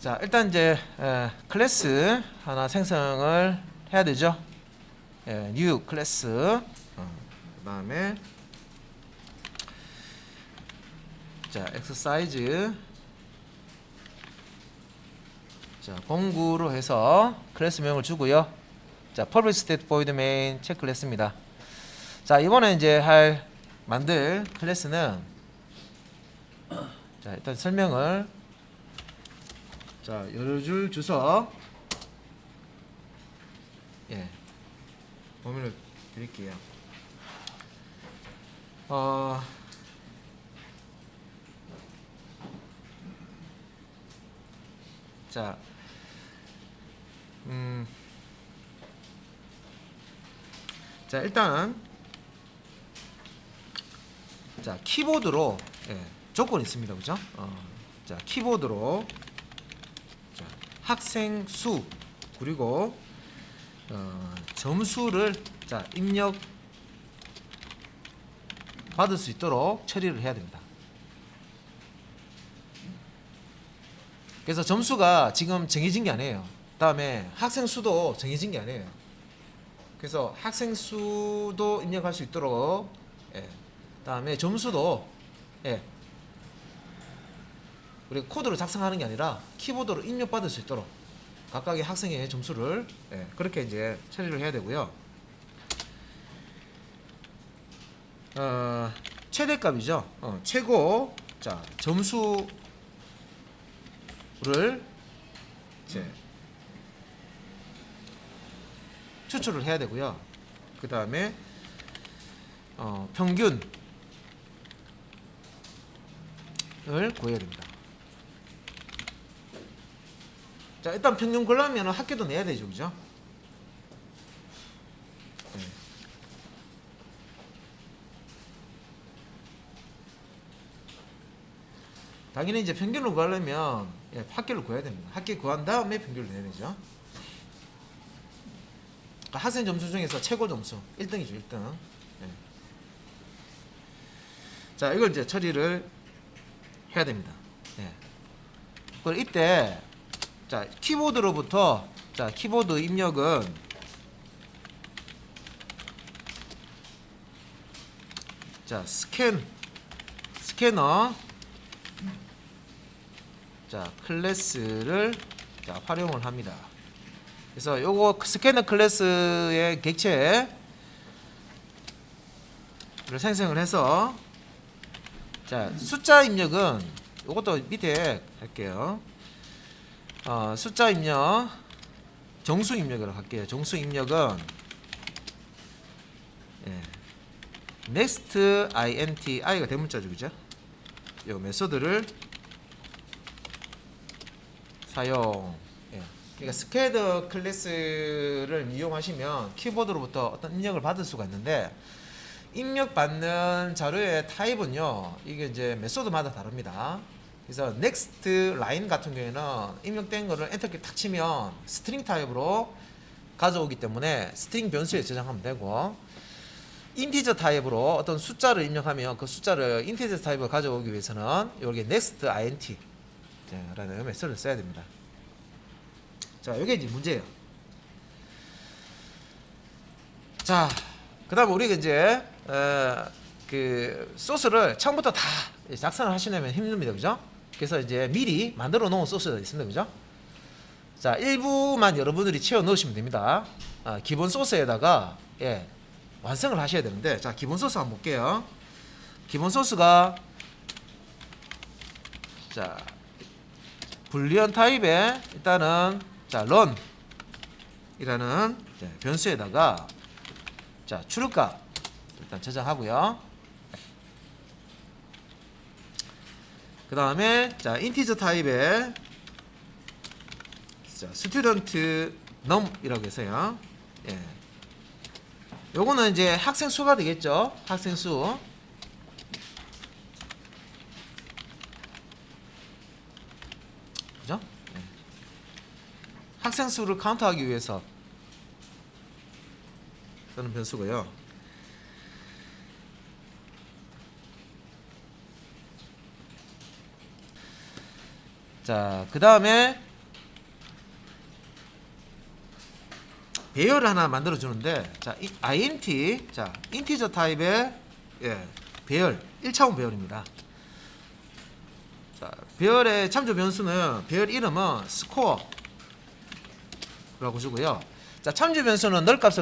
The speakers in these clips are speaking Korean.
자, 일단 이제 클래스 하나 생성을 해야 되죠. new 클래스. 그다음에 자, exercise 자, 공구로 해서 클래스 명을 주고요. 자, public state void main 체크를 했습니다. 자, 이번에 이제 만들 클래스는 자, 일단 설명을 자, 여러 줄 주소 범위를 드릴게요. 자, 자, 일단 자, 키보드로 조건이 있습니다. 그죠? 자, 키보드로 자, 학생 수 그리고 점수를 자, 입력 받을 수 있도록 처리를 해야 됩니다. 그래서 점수가 지금 정해진 게 아니에요. 다음에 학생 수도 정해진 게 아니에요. 그래서 학생 수도 입력할 수 있도록 다음에 점수도 우리가 코드로 작성하는 게 아니라 키보드로 입력받을 수 있도록 각각의 학생의 점수를 그렇게 이제 처리를 해야 되고요. 최대값이죠. 최고 자, 점수를 이제 추출을 해야 되고요. 그 다음에 평균을 구해야 됩니다. 자, 일단 평균 구하려면 학교도 내야 되죠, 그죠? 당연히 이제 평균을 구하려면 학교를 구해야 됩니다. 학교 구한 다음에 평균을 내야 되죠. 그러니까 학생 점수 중에서 최고 점수 1등이죠, 1등. 자, 이걸 이제 처리를 해야 됩니다. 그리고 이때 자, 키보드로부터 자, 키보드 입력은 자, 스캐너 자, 클래스를 자, 활용을 합니다. 그래서 요거 스캐너 클래스의 객체를 생성을 해서 자, 숫자 입력은 요것도 밑에 할게요. 숫자 입력 정수 입력으로 할게요. 정수 입력은 next int i가 대문자죠, 그죠? 요 메소드를 사용. 그러니까 스캐드 클래스를 이용하시면 키보드로부터 어떤 입력을 받을 수가 있는데 입력받는 자료의 타입은요, 이게 이제 메소드마다 다릅니다. 그래서 next line 같은 경우에는 입력된 거를 엔터키 탁 치면 스트링 타입으로 가져오기 때문에 스트링 변수에 저장하면 되고, 인티저 타입으로 어떤 숫자를 입력하면 그 숫자를 인티저 타입으로 가져오기 위해서는 여기 next int 라는 메소드를 써야 됩니다. 자, 이게 이제 문제예요. 자, 그 다음에 우리가 이제 그 소스를 처음부터 다 작성을 하시려면 힘듭니다, 그죠? 그래서 이제 미리 만들어 놓은 소스가 있습니다, 그죠? 자, 일부만 여러분들이 채워 넣으시면 됩니다. 기본 소스에다가 완성을 하셔야 되는데, 자, 기본 소스 한번 볼게요. 기본 소스가 자, 불리언 타입에 일단은 자, run 이라는 변수에다가 자, 출력값 일단 저장하고요. 그 다음에 자, 인티저 타입에 자, student num 이라고 해서요. 요거는 이제 학생 수가 되겠죠. 학생 수. 그죠? 학생 수를 카운트하기 위해서 쓰는 변수고요. 자, 그 다음에 배열 하나 만들어 주는데, 자, 이 int, 자, 인티저 타입의 배열 1차원 배열입니다. 자, 배열의 참조 변수는 배열 이름은 스코어라고 주고요. 자, 참조 변수는 널 값을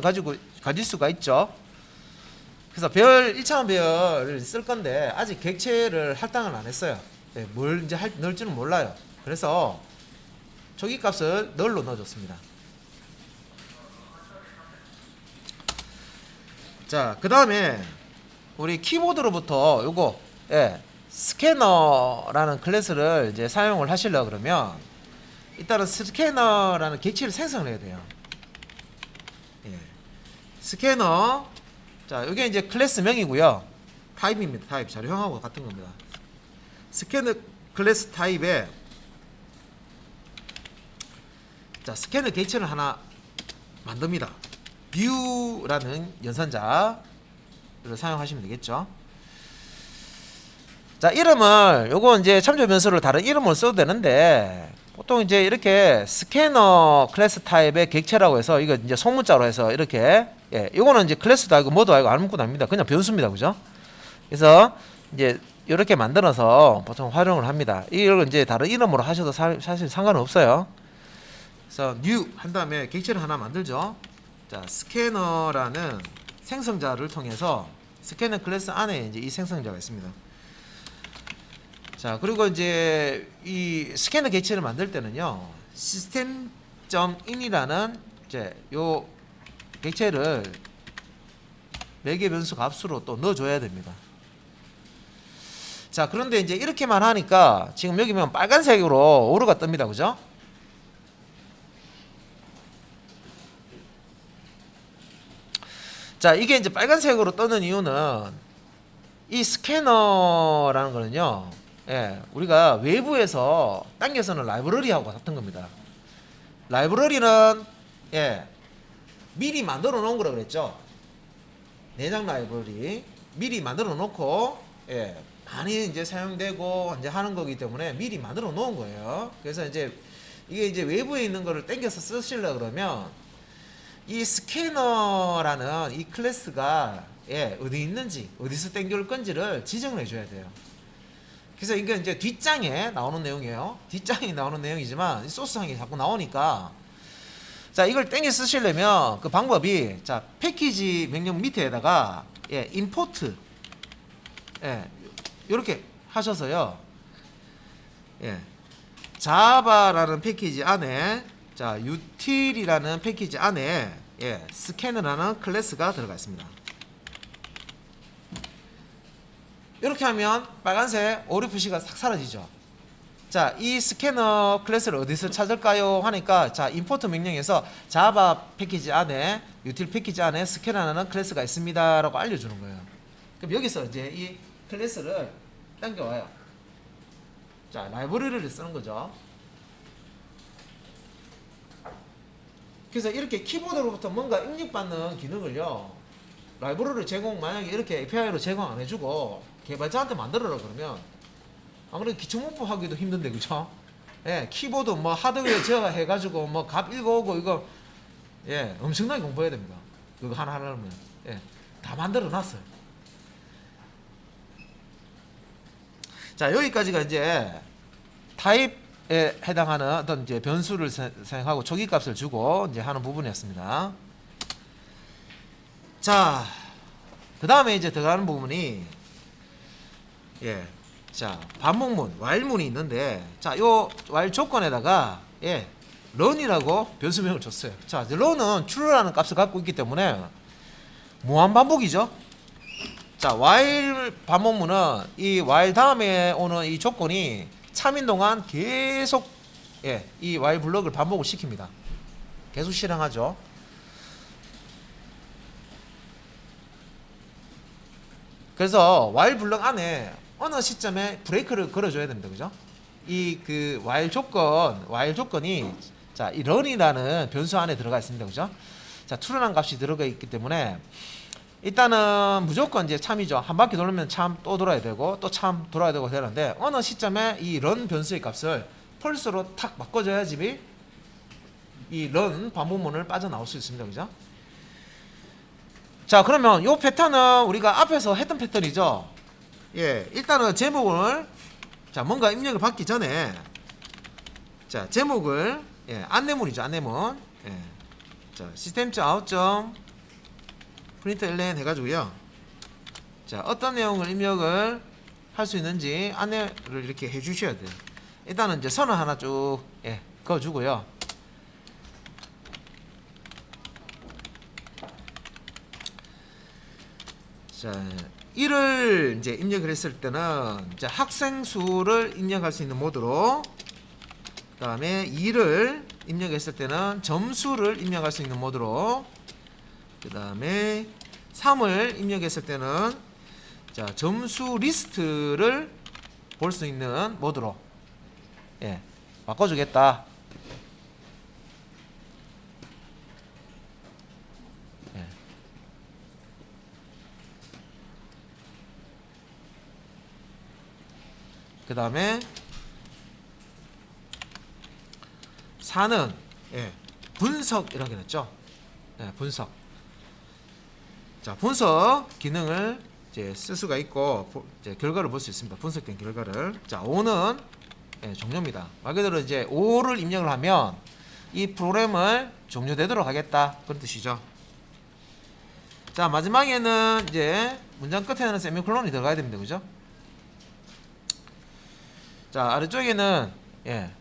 가질 수가 있죠. 그래서 배열 1차원 배열을 쓸 건데 아직 객체를 할당을 안 했어요. 뭘 이제 넣을지는 몰라요. 그래서 초기 값을 널로 넣어줬습니다. 자, 그 다음에 우리 키보드로부터 요거 스캐너라는 클래스를 이제 사용을 하시려고 그러면 일단은 스캐너라는 객체를 생성을 해야 돼요. 스캐너, 자, 이게 이제 클래스명이고요. 타입입니다. 타입 자료형하고 같은 겁니다. 스캐너 클래스 타입에 자, 스캐너 객체를 하나 만듭니다. view라는 연산자를 사용하시면 되겠죠. 자, 이름을 요거 이제 참조 변수를 다른 이름을 써도 되는데 보통 이제 이렇게 스캐너 클래스 타입의 객체라고 해서 이거 이제 소문자로 해서 이렇게 요거는 이제 클래스도 아니고 뭐도 아니고 아무것도 아닙니다. 그냥 변수입니다. 그죠? 그래서 이제 이렇게 만들어서 보통 활용을 합니다. 이걸 이제 다른 이름으로 하셔도 사실 상관은 없어요. 그래서 new 한 다음에 객체를 하나 만들죠. 자, 스캐너라는 생성자를 통해서 스캐너 클래스 안에 이제 이 생성자가 있습니다. 자, 그리고 이제 이 스캐너 객체를 만들 때는요, system.in이라는 이제 요 객체를 매개 변수 값으로 또 넣어줘야 됩니다. 자, 그런데 이제 이렇게만 하니까 지금 여기 보면 빨간색으로 오류가 뜹니다. 그죠? 자, 이게 이제 빨간색으로 뜨는 이유는 이 스캐너라는 거는요, 우리가 외부에서 당겨서는 라이브러리하고 같은 겁니다. 라이브러리는 미리 만들어 놓은 거라 그랬죠. 내장 라이브러리 미리 만들어 놓고 많이 이제 사용되고 이제 하는 거기 때문에 미리 만들어 놓은 거예요. 그래서 이제 이게 이제 외부에 있는 거를 당겨서 쓰시려 그러면 이 스캐너라는 이 클래스가 어디 있는지 어디서 당겨올 건지를 지정을 해줘야 돼요. 그래서 이게 이제 뒷장에 나오는 내용이에요. 뒷장에 나오는 내용이지만 소스상에 자꾸 나오니까, 자, 이걸 땡겨 쓰시려면 그 방법이, 자, 패키지 명령 밑에다가 import 이렇게 하셔서요, 자바라는 패키지 안에, 자, util이라는 패키지 안에 스캐너라는 클래스가 들어가 있습니다. 이렇게 하면 빨간색 오류 표시가 싹 사라지죠. 자, 이 스캐너 클래스를 어디서 찾을까요? 하니까, 자, import 명령에서 자바 패키지 안에, util 패키지 안에 스캐너라는 클래스가 있습니다 라고 알려주는 거예요. 그럼 여기서 이제 이 클래스를 당겨와요. 자, 라이브러리를 쓰는 거죠. 그래서 이렇게 키보드로부터 뭔가 입력받는 기능을요, 라이브러리 제공, 만약에 이렇게 API로 제공 안 해주고 개발자한테 만들어라 그러면 아무래도 기초문법 하기도 힘든데, 그쵸? 키보드 뭐 하드웨어 제어 해가지고 뭐 값 읽어오고 이거 엄청나게 공부해야 됩니다. 그거 하나하나 하면 다 만들어 놨어요. 자, 여기까지가 이제 타입 해당하는 어떤 이제 변수를 사용하고 초기 값을 주고 이제 하는 부분이었습니다. 자, 그 다음에 이제 들어가는 부분이 자, 반복문 while문이 있는데, 자, 요 while 조건에다가 run이라고 변수명을 줬어요. 자, run은 true라는 값을 갖고 있기 때문에 무한 반복이죠. 자, while 반복문은 이 while 다음에 오는 이 조건이 참인 동안 계속 이 while 블럭을 반복을 시킵니다. 계속 실행하죠. 그래서 while 블럭 안에 어느 시점에 브레이크를 걸어줘야 됩니다. 그죠? 이 그 while 조건이, 자, 이 run이라는 변수 안에 들어가 있습니다. 그죠? 자, true라는 값이 들어가 있기 때문에 일단은 무조건 이제 참이죠. 한 바퀴 돌면 참 또 돌아야 되고 또 참 돌아야 되고 되는데, 어느 시점에 이 run 변수의 값을 false로 탁 바꿔줘야지 이 run 반복문을 빠져나올 수 있습니다. 그죠? 자, 그러면 요 패턴은 우리가 앞에서 했던 패턴이죠. 예, 일단은 제목을, 자, 뭔가 입력을 받기 전에, 자, 제목을, 예, 안내문이죠. 안내문. 예. 자, system.out. println 해가지고요. 자, 어떤 내용을 입력을 할 수 있는지 안내를 이렇게 해주셔야 돼요. 일단은 이제 선을 하나 쭉, 예, 그어주고요. 자, 이를 이제 입력을 했을 때는 이제 학생 수를 입력할 수 있는 모드로, 그 다음에 2를 입력했을 때는 점수를 입력할 수 있는 모드로, 그 다음에 3을 입력했을 때는 자, 점수 리스트를 볼 수 있는 모드로, 예, 바꿔주겠다. 예. 그 다음에 4는, 예, 분석이라고 했죠. 예, 분석. 자, 분석 기능을 이제 쓸 수가 있고, 이제 결과를 볼 수 있습니다. 분석된 결과를. 자, 5는, 예, 종료입니다. 말 그대로 이제 5를 입력을 하면 이 프로그램을 종료되도록 하겠다, 그런 뜻이죠. 자, 마지막에는 이제 문장 끝에는 세미콜론이 들어가야 됩니다. 그죠? 자, 아래쪽에는, 예,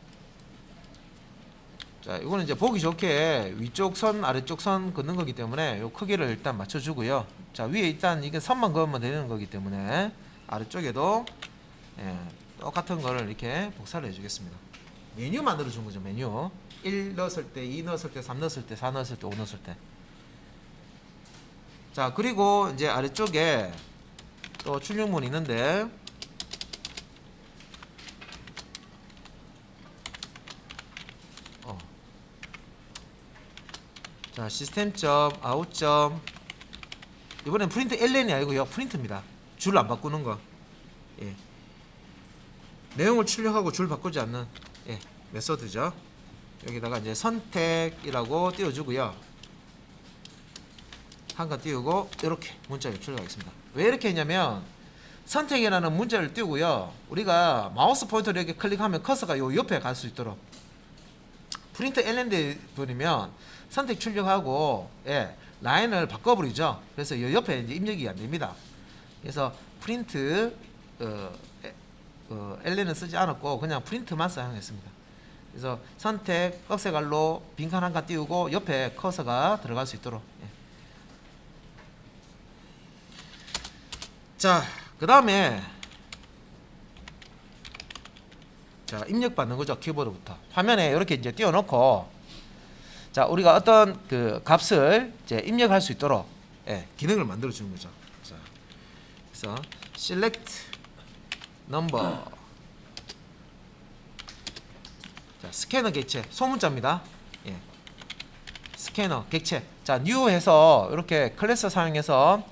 자, 이거는 이제 보기 좋게 위쪽 선, 아래쪽 선 긋는 거기 때문에 요 크기를 일단 맞춰주고요. 자, 위에 일단 이게 선만 그으면 되는 거기 때문에 아래쪽에도, 예, 똑같은 거를 이렇게 복사를 해주겠습니다. 메뉴 만들어 준 거죠. 메뉴 1 넣었을 때, 2 넣었을 때, 3 넣었을 때, 4 넣었을 때, 5 넣었을 때. 자, 그리고 이제 아래쪽에 또 출력문이 있는데, 자, system.out. 이번엔 프린트 ln이 아니고요, 프린트입니다. 줄 안 바꾸는 거. 예. 내용을 출력하고 줄 바꾸지 않는, 예, 메소드죠. 여기다가 이제 선택이라고 띄워주고요. 한 칸 띄우고 이렇게 문자를 출력하겠습니다. 왜 이렇게 했냐면 선택이라는 문자를 띄우고요. 우리가 마우스 포인터를 이렇게 클릭하면 커서가 요 옆에 갈 수 있도록, 프린트 ln 버리면 선택 출력하고, 예, 라인을 바꿔버리죠. 그래서 요 옆에 이제 입력이 안 됩니다. 그래서 프린트 ln은 쓰지 않았고 그냥 프린트만 사용했습니다. 그래서 선택 꺽쇠갈로 빈칸 한 칸 띄우고 옆에 커서가 들어갈 수 있도록. 예. 자, 그 다음에 자, 입력 받는 거죠. 키보드부터 화면에 이렇게 이제 띄워놓고, 자, 우리가 어떤 그 값을 이제 입력할 수 있도록, 예, 기능을 만들어 주는 거죠. 자, 그래서 select number. 자, 스캐너 객체 소문자입니다. 예. 스캐너 객체. 자, new 해서 이렇게 클래스 사용해서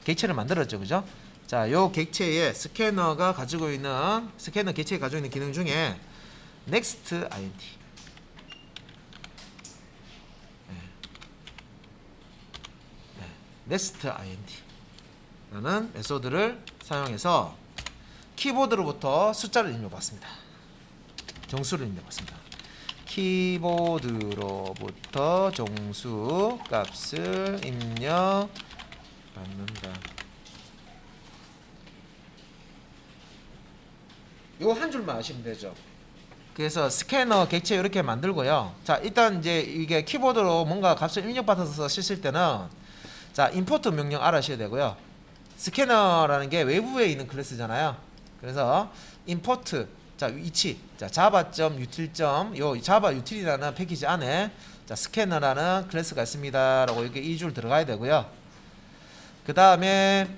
객체를 만들었죠. 그죠? 자, 요 객체에 스캐너가 가지고 있는, 스캐너 객체가 가지고 있는 기능 중에 next int, next int 라는 메소드를 사용해서 키보드로부터 숫자를 입력받습니다. 정수를 입력받습니다. 키보드로부터 정수 값을 입력받는다. 요 한 줄만 아시면 되죠. 그래서 스캐너 객체 이렇게 만들고요. 자, 일단 이제 이게 키보드로 뭔가 값을 입력받아서 쓰실 때는, 자, 임포트 명령 알아셔야 되고요. 스캐너라는 게 외부에 있는 클래스잖아요. 그래서 임포트, 자, 위치, 자, java.util. 요 java util이라는 패키지 안에, 자, 스캐너라는 클래스가 있습니다라고 이렇게 2줄 들어가야 되고요. 그 다음에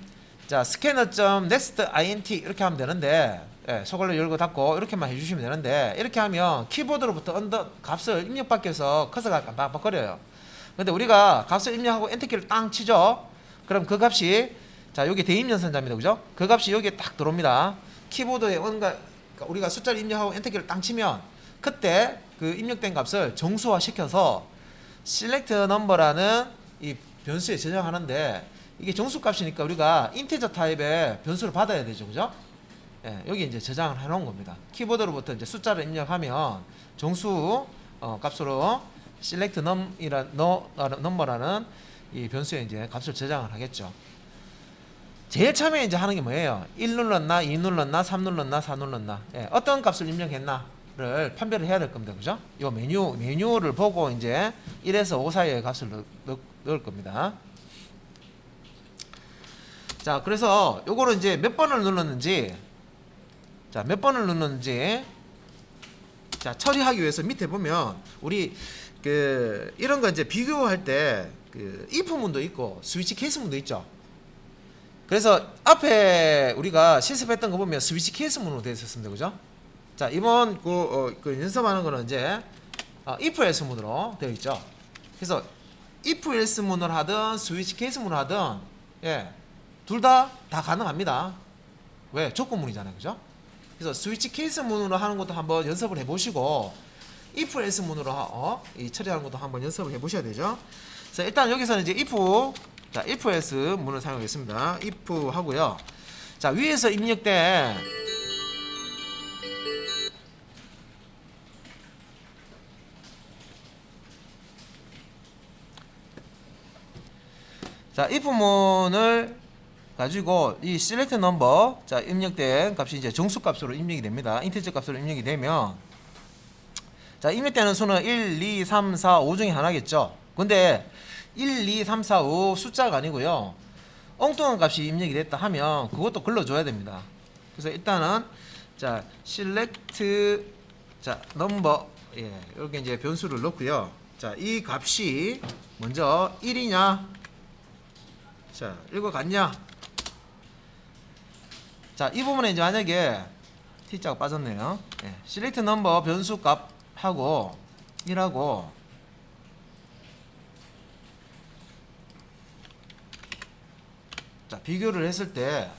자, scanner.next int 이렇게 하면 되는데, 예, 소글로 열고 닫고 이렇게만 해주시면 되는데, 이렇게 하면 키보드로부터 언더 값을 입력받기 위해서 커서가 깜빡거려요. 근데 우리가 값을 입력하고 엔터키를 땅 치죠. 그럼 그 값이, 자, 여기 대입 연산자입니다. 그죠? 그 값이 여기에 딱 들어옵니다. 키보드에 뭔가 우리가 숫자를 입력하고 엔터키를 땅 치면 그때 그 입력된 값을 정수화 시켜서 select number라는 이 변수에 저장하는데 이게 정수값이니까 우리가 인티저 타입의 변수를 받아야 되죠, 그죠? 예, 여기 이제 저장을 해놓은 겁니다. 키보드로부터 이제 숫자를 입력하면 정수 값으로 select number라는 이 변수에 이제 값을 저장을 하겠죠. 제일 처음에 이제 하는 게 뭐예요? 1 눌렀나, 2 눌렀나, 3 눌렀나, 4 눌렀나. 예, 어떤 값을 입력했나를 판별을 해야 될 겁니다. 그죠? 이 메뉴를 보고 이제 1에서 5 사이의 값을 넣을 겁니다. 자, 그래서 요거를 이제 몇 번을 눌렀는지, 자, 몇 번을 눌렀는지, 자, 처리하기 위해서 밑에 보면 우리 이런 거 이제 비교할 때 if 문도 있고 스위치 케이스 문도 있죠. 그래서 앞에 우리가 실습했던 거 보면 스위치 케이스 문으로 되어 있었습니다. 그죠? 자, 이번 연습하는 거는 이제 if else 문으로 되어 있죠. 그래서 if else 문을 하든 스위치 케이스 문을 하든 예, 둘 다 가능합니다. 왜? 조건문이잖아요. 그죠? 그래서 스위치 케이스 문으로 하는 것도 한번 연습을 해 보시고 if else 문으로 이 처리하는 것도 한번 연습을 해 보셔야 되죠. 그래서 일단 여기서는 이제 if else 문을 사용하겠습니다. if 하고요. 자, 위에서 입력된 자, if 문을 가지고 이 select number 자, 입력된 값이 이제 정수값으로 입력이 됩니다. 인티저 값으로 입력이 되면 자, 입력되는 수는 1, 2, 3, 4, 5 중에 하나겠죠. 근데 1, 2, 3, 4, 5 숫자가 아니고요. 엉뚱한 값이 입력이 됐다 하면 그것도 걸러줘야 됩니다. 그래서 일단은 자, select 자, number 예, 이렇게 이제 변수를 넣고요. 자, 이 값이 먼저 1이냐? 자, 읽어갔냐? 자, 이 부분에 이제 만약에 t자가 빠졌네요. 예, select number 변수 값하고 1하고 자, 비교를 했을 때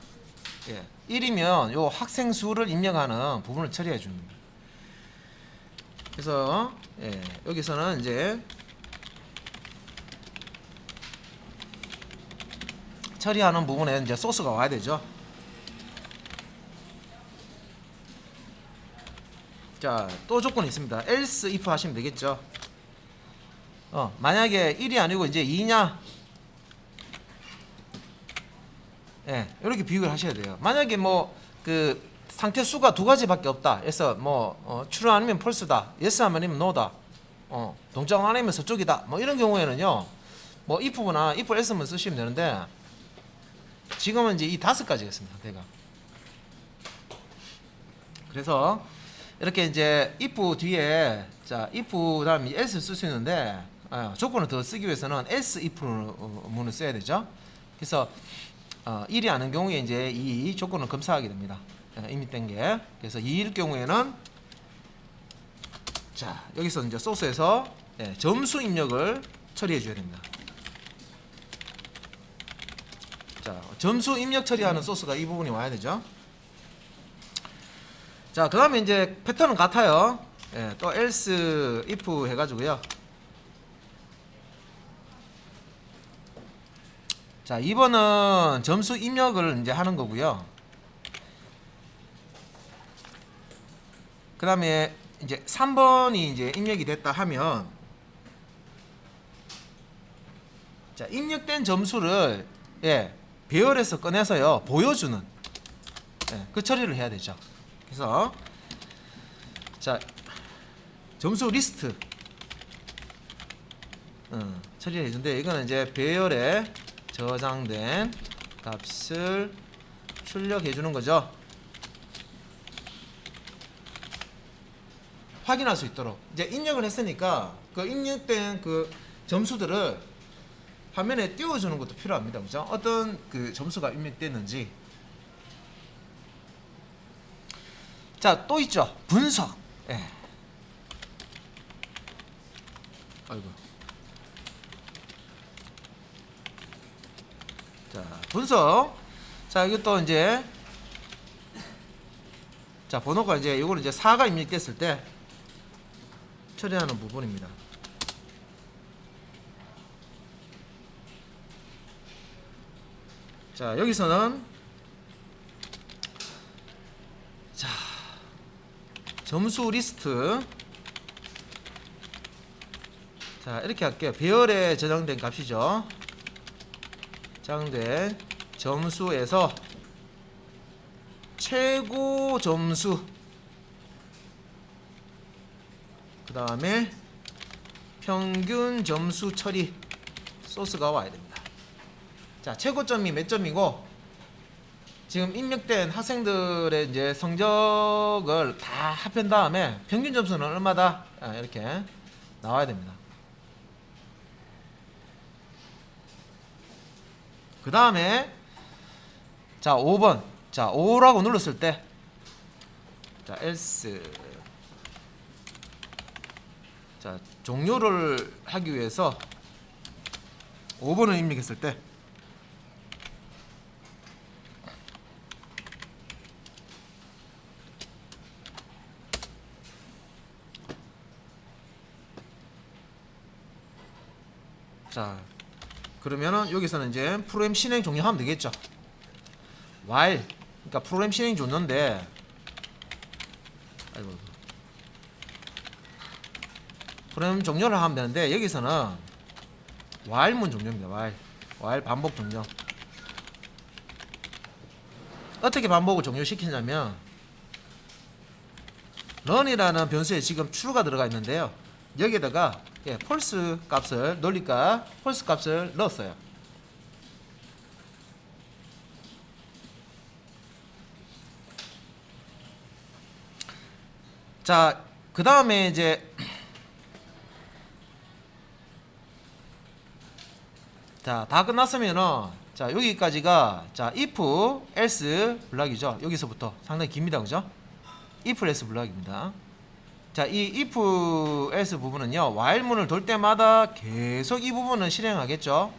예, 1이면 요 학생 수를 입력하는 부분을 처리해 줍니다. 그래서 예, 여기서는 이제 처리하는 부분에 이제 소스가 와야 되죠. 자, 또 조건이 있습니다. else if 하시면 되겠죠. 만약에 1이 아니고 이제 2냐? 예, 이렇게 비교를 하셔야 돼요. 만약에 뭐 상태 수가 두 가지밖에 없다. 그래서 뭐 true 아니면 false다. yes 아니면 no다. 동작 아니면 서쪽이다. 뭐 이런 경우에는요. 뭐 if나 if else만 쓰시면 되는데 지금은 이제 이 5가지겠습니다. 상태가. 그래서 이렇게 이제 if 뒤에 자, if 다음에 else 쓸 수 있는데 조건을 더 쓰기 위해서는 else if 문을 써야 되죠. 그래서 1이 아닌 경우에 이제 이 조건을 검사하게 됩니다. 이미 뗀 게. 그래서 2일 경우에는 자, 여기서 이제 소스에서 점수 입력을 처리해 줘야 됩니다. 자, 점수 입력 처리하는 소스가 이 부분이 와야 되죠. 자, 그 다음에 이제 패턴은 같아요. 예, 또 else if 해가지고요. 자, 2번은 점수 입력을 이제 하는 거고요. 그 다음에 이제 3번이 이제 입력이 됐다 하면 자, 입력된 점수를 배열에서 꺼내서요 보여주는 그 처리를 해야 되죠. 그래서 자, 점수 리스트 처리를 해준데 이거는 이제 배열에 저장된 값을 출력해 주는 거죠. 확인할 수 있도록 이제 입력을 했으니까 그 입력된 그 점수들을 화면에 띄워주는 것도 필요합니다. 그죠? 어떤 그 점수가 입력됐는지. 자, 또 있죠. 분석. 예. 아이고. 자, 분석. 자, 이것도 이제 자, 번호가 이제 이거는 이제 4가 입력됐을 때 처리하는 부분입니다. 자, 여기서는 자, 점수 리스트. 자, 이렇게 할게요. 배열에 저장된 값이죠. 저장된 점수에서 최고 점수, 그 다음에 평균 점수 처리 소스가 와야 됩니다. 자, 최고점이 몇 점이고 지금 입력된 학생들의 이제 성적을 다 합한 다음에 평균 점수는 얼마다, 이렇게 나와야 됩니다. 그 다음에 자, 5번. 자, 5라고 눌렀을 때, 자, else. 자, 종료를 하기 위해서 5번을 입력했을 때, 자, 그러면은 여기서는 이제 프로그램 실행 종료하면 되겠죠. while, 그러니까 프로그램 실행 종료인데, 아이고, 프로그램 종료를 하면 되는데 여기서는 while문 종료입니다. while 반복 종료. 어떻게 반복을 종료시키냐면 run이라는 변수에 지금 true가 들어가 있는데요. 여기에다가 false 값을 넣으니까 false 값을 넣었어요. 자, 그 다음에 이제 자, 다 끝났으면은 자, 여기까지가 자, if else 블락이죠. 여기서부터 상당히 깁니다. 그죠? if else 블락입니다. 자, 이 if else 부분은요, while문을 돌 때마다 계속 이 부분은 실행하겠죠.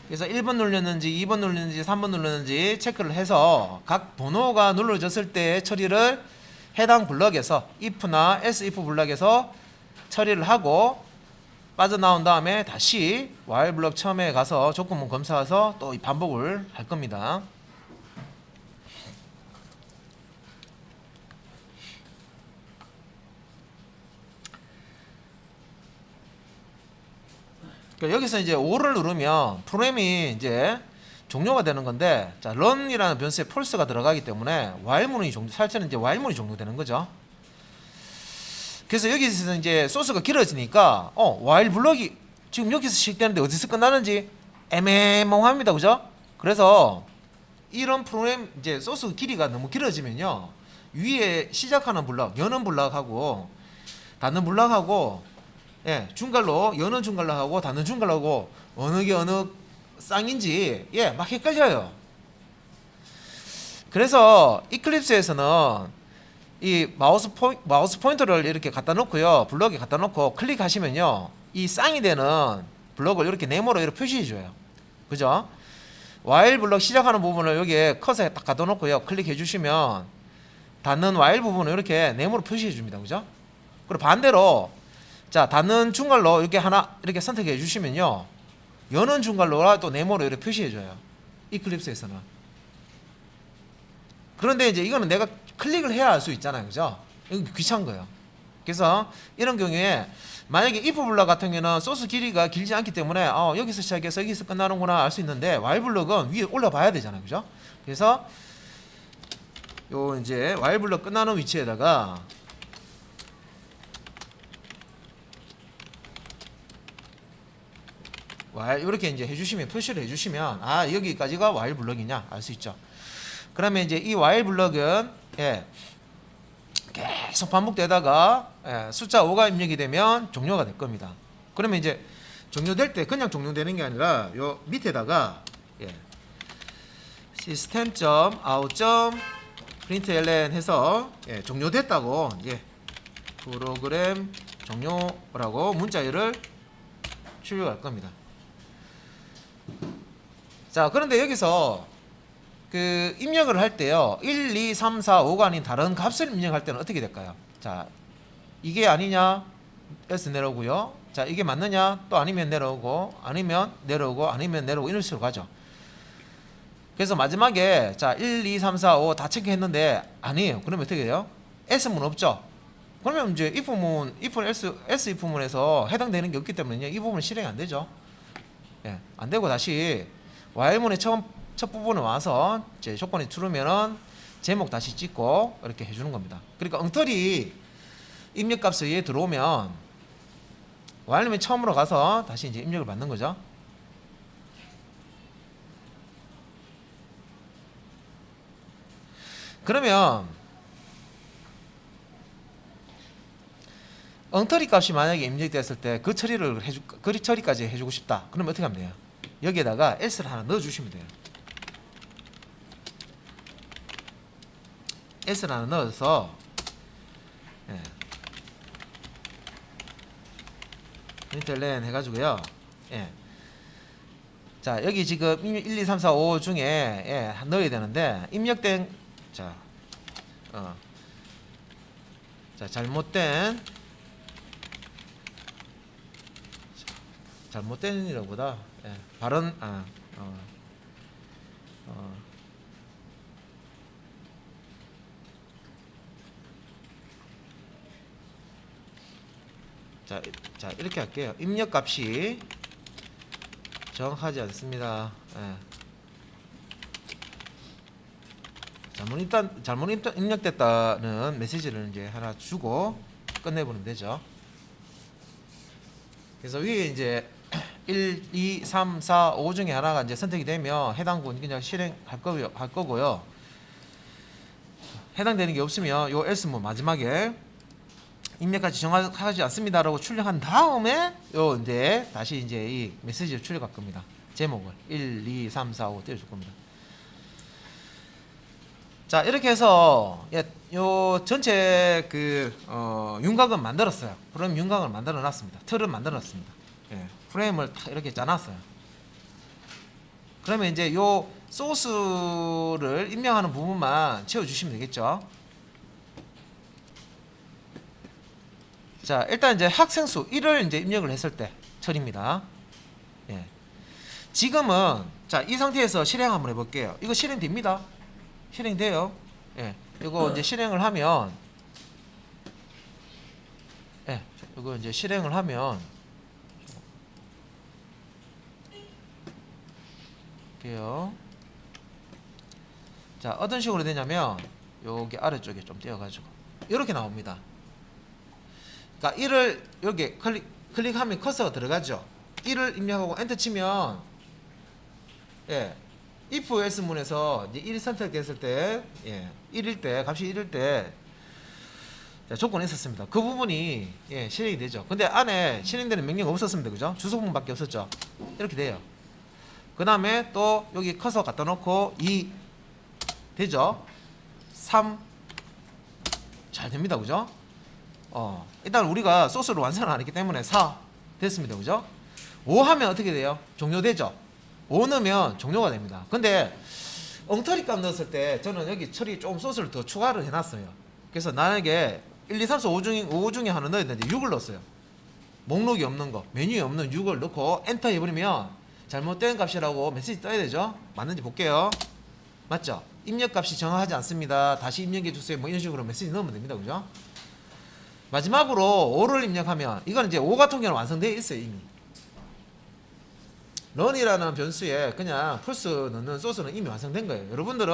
그래서 1번 눌렸는지 2번 눌렸는지 3번 눌렸는지 체크를 해서 각 번호가 눌러졌을 때 처리를 해당 블럭에서 if나 else if 블럭에서 처리를 하고 빠져나온 다음에 다시 while 블럭 처음에 가서 조건문 검사해서 또 반복을 할 겁니다. 그러니까 여기서 이제 5를 누르면 프로그램이 이제 종료가 되는 건데, 자, run이라는 변수에 false가 들어가기 때문에 while문이 실제는 이제 while문이 종료되는 거죠. 그래서 여기서 이제 소스가 길어지니까 while 블럭이 지금 여기서 시작되는데 어디서 끝나는지 애매모호합니다. 그죠? 그래서 이런 프로그램 이제 소스 길이가 너무 길어지면요, 위에 시작하는 블럭, 여는 블럭하고 닫는 블럭하고, 중괄로, 여는 중괄로하고 닫는 중괄로하고 어느 게 어느 쌍인지 막 헷갈려요. 그래서 이클립스에서는 이 마우스 포인터를 이렇게 갖다 놓고요, 블럭에 갖다 놓고 클릭하시면요, 이 쌍이 되는 블럭을 이렇게 네모로 이렇게 표시해 줘요. 그죠? while 블럭 시작하는 부분을 여기에 컷에 딱 갖다 놓고요, 클릭해 주시면 닫는 while 부분을 이렇게 네모로 표시해 줍니다. 그죠? 그리고 반대로 자, 닫는 중괄로 이렇게 하나 이렇게 선택해 주시면요, 여는 중괄로라 또 네모로 이렇게 표시해 줘요. 이클립스에서는. 그런데 이제 이거는 내가 클릭을 해야 할 수 있잖아요. 그죠? 이거 귀찮은 거예요. 그래서 이런 경우에 만약에 if 블럭 같은 경우는 소스 길이가 길지 않기 때문에 여기서 시작해서 여기서 끝나는구나 알 수 있는데, while 블럭은 위에 올라봐야 되잖아요. 그죠? 그래서 요 이제 while 블럭 끝나는 위치에다가 이렇게 이제 해주시면, 표시를 해주시면 여기까지가 while 블럭이냐 알 수 있죠. 그러면 이제 이 while 블럭은 계속 반복되다가 숫자 5가 입력이 되면 종료가 될 겁니다. 그러면 이제 종료될 때 그냥 종료되는 게 아니라 요 밑에다가 system.out.println 해서 종료됐다고 프로그램 종료라고 문자열을 출력할 겁니다. 자, 그런데 여기서 그 입력을 할 때요, 1, 2, 3, 4, 5가 아닌 다른 값을 입력할 때는 어떻게 될까요? 자, 이게 아니냐 else 내려오고요, 자, 이게 맞느냐 또 아니면 내려오고, 아니면 내려오고, 아니면 내려오고, 이런 식으로 가죠. 그래서 마지막에 자 1, 2, 3, 4, 5 다 체크했는데 아니에요. 그러면 어떻게 돼요? S문 없죠. 그러면 이제 이 부분, S 이 부분에서 해당되는 게 없기 때문에 이 부분은 실행이 안 되죠. 예, 안 되고 다시 while문의 첫 부분에 와서 이제 조건이 true면은 제목 다시 찍고 이렇게 해주는 겁니다. 그러니까 엉터리 입력값에 의해 들어오면 while문 처음으로 가서 다시 이제 입력을 받는 거죠. 그러면 엉터리 값이 만약에 입력됐을 때 그 처리를 그 처리까지 해주고 싶다. 그러면 어떻게 하면 돼요? 여기에다가 else를 하나 넣어주시면 돼요. else를 하나 넣어서 예. 인텔렌 해가지고요. 예. 자 여기 지금 1, 2, 3, 4, 5 중에 예, 넣어야 되는데 입력된 자 잘못된이라보다 예, 발언 자 이렇게 할게요. 입력값이 정확하지 않습니다. 예. 잘못 입력됐다는 메시지를 이제 하나 주고 끝내보면 되죠. 그래서 위에 이제 1, 2, 3, 4, 5 중에 하나가 이제 선택이 되면 해당 부분 그냥 실행할 거고요. 해당되는 게 없으면 요 else문 마지막에 입력까지 정확하지 않습니다라고 출력한 다음에 요 이제 다시 이제 이 메시지를 출력할 겁니다. 제목을 1, 2, 3, 4, 5 띄워줄 겁니다. 자 이렇게 해서 요 전체 그 윤곽은 만들었어요. 프레임 윤곽을 만들어 놨습니다. 틀은 만들어 놨습니다. 예, 프레임을 다 이렇게 짜놨어요. 그러면 이제 요 소스를 입력하는 부분만 채워주시면 되겠죠. 자 일단 이제 학생수 1을 이제 입력을 했을 때 처리입니다. 예. 지금은 자 이 상태에서 실행 한번 해볼게요. 이거 실행됩니다. 실행돼요. 예. 이거 이제 실행을 하면 예. 이거 이제 실행을 하면 볼게요. 자 어떤 식으로 되냐면 여기 아래쪽에 좀 띄워가지고 이렇게 나옵니다. 그러니까 1을 여기 클릭하면 커서가 들어가죠. 1을 입력하고 엔터 치면 예. if else 문에서 이제 1이 선택됐을 때 예. 1일 때 값이 1일 때 자, 조건이 있었습니다. 그 부분이 예, 실행이 되죠. 근데 안에 실행되는 명령이 없었습니다. 그죠? 주소 부분밖에 없었죠. 이렇게 돼요. 그 다음에 또 여기 커서 갖다 놓고 2 되죠? 3 잘 됩니다. 그죠? 일단 우리가 소스를 완성을 안 했기 때문에 4 됐습니다. 그죠? 5 하면 어떻게 돼요? 종료되죠? 5 넣으면 종료가 됩니다. 근데 엉터리 값 넣었을 때 저는 여기 처리 조금 소스를 더 추가를 해놨어요. 그래서 만약에 1, 2, 3, 4, 5 중에 하나 넣어야 되는데 6을 넣었어요. 목록이 없는 거, 메뉴에 없는 6을 넣고 엔터 해버리면 잘못된 값이라고 메시지 떠야 되죠? 맞는지 볼게요. 맞죠? 입력값이 정확하지 않습니다. 다시 입력해 주세요. 뭐 이런 식으로 메시지 넣으면 됩니다. 그죠? 마지막으로 5를 입력하면 이건 이제 5 같은 경우는 완성되어 있어요. 이미 run이라는 변수에 그냥 풀스 넣는 소스는 이미 완성된 거예요. 여러분들은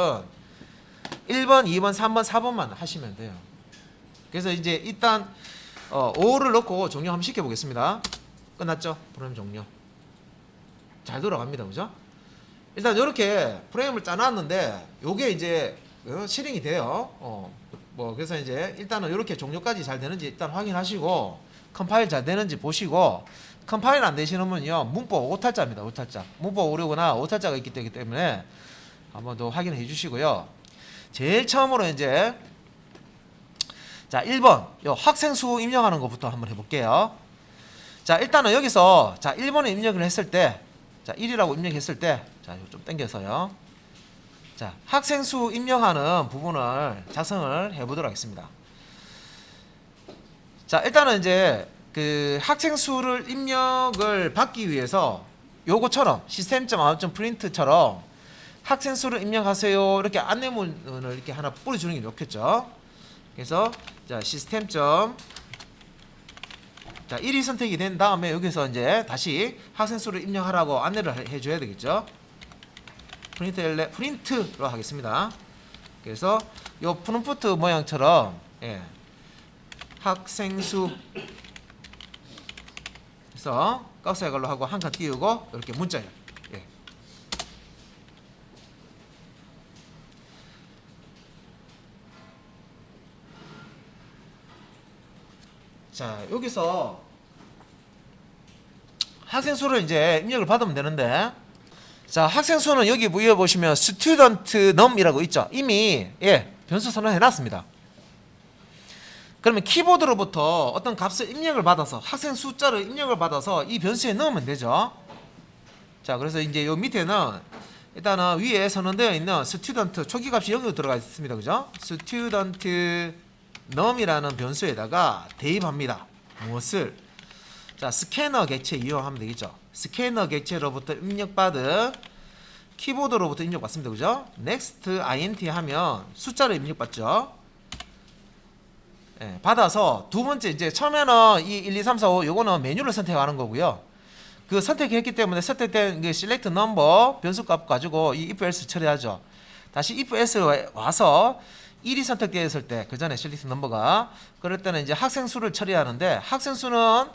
1번, 2번, 3번, 4번만 하시면 돼요. 그래서 이제 일단 5를 넣고 종료 한번 시켜보겠습니다. 끝났죠? 프레임 종료. 잘 돌아갑니다. 그죠? 일단 이렇게 프레임을 짜놨는데 요게 이제 실행이 돼요. 뭐 그래서 이제 일단은 이렇게 종료까지 잘 되는지 일단 확인하시고 컴파일 잘 되는지 보시고 컴파일 안 되시는 분은요 문법 오탈자입니다. 오탈자. 문법 오류거나 오탈자가 있기 때문에 한번 더 확인해 주시고요. 제일 처음으로 이제 자 1번 요 학생 수 입력하는 것부터 한번 해볼게요. 자 일단은 여기서 자 1번에 입력을 했을 때 자 1이라고 입력했을 때 자 좀 당겨서요. 자 학생 수 입력하는 부분을 작성을 해보도록 하겠습니다. 자 일단은 이제 그 학생 수를 입력을 받기 위해서 요거처럼 system.out.print처럼 학생 수를 입력하세요. 이렇게 안내문을 이렇게 하나 뿌려주는 게 좋겠죠. 그래서 자 시스템 점 자 1이 선택이 된 다음에 여기서 이제 다시 학생 수를 입력하라고 안내를 해줘야 되겠죠. 프린트로 하겠습니다. 그래서 요 프롬프트 모양처럼 예, 학생 수 그래서 값의 걸로 하고 한 칸 띄우고 이렇게 문자예요. 예. 자 여기서 학생 수를 이제 입력을 받으면 되는데 자 학생 수는 여기 위에 보시면 student num이라고 있죠. 이미 예 변수 선언해 놨습니다. 그러면 키보드로부터 어떤 값을 입력을 받아서 학생 숫자를 입력을 받아서 이 변수에 넣으면 되죠. 자 그래서 이제 요 밑에는 일단은 위에 선언되어 있는 student 초기 값이 0으로 들어가 있습니다. 그죠? student num이라는 변수에다가 대입합니다. 무엇을? 자 스캐너 객체 이용하면 되겠죠. 스캐너 객체로부터 입력받은 키보드로부터 입력받습니다. 그죠? next int 하면 숫자를 입력받죠. 예, 받아서 두 번째 이제 처음에는 이 1, 2, 3, 4, 5 요거는 메뉴를 선택하는 거고요. 그 선택했기 때문에 선택된 그 select number 변수값 가지고 이 if else 처리하죠. 다시 if else 와서 1이 선택되었을 때 그 전에 select number가 그럴 때는 이제 학생 수를 처리하는데 학생 수는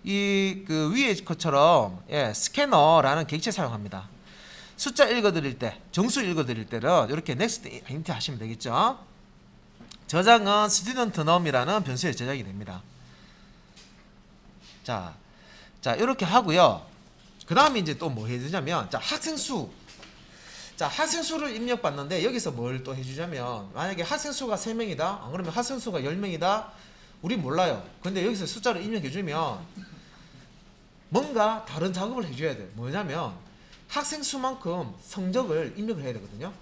이 그 위에 것처럼 예, 스캐너라는 객체 사용합니다. 숫자 읽어드릴 때, 정수 읽어드릴 때는 이렇게 next int 하시면 되겠죠. 저장은 student num이라는 변수에 저장이 됩니다. 자 이렇게 하고요. 그 다음에 이제 또 뭐 해야 되냐면 자 학생 수. 자 학생 수를 입력받는데 여기서 뭘 또 해주냐면 만약에 학생 수가 3명이다. 안 그러면 학생 수가 10명이다. 우린 몰라요. 근데 여기서 숫자를 입력해주면 뭔가 다른 작업을 해줘야 돼요. 뭐냐면 학생 수만큼 성적을 입력을 해야 되거든요.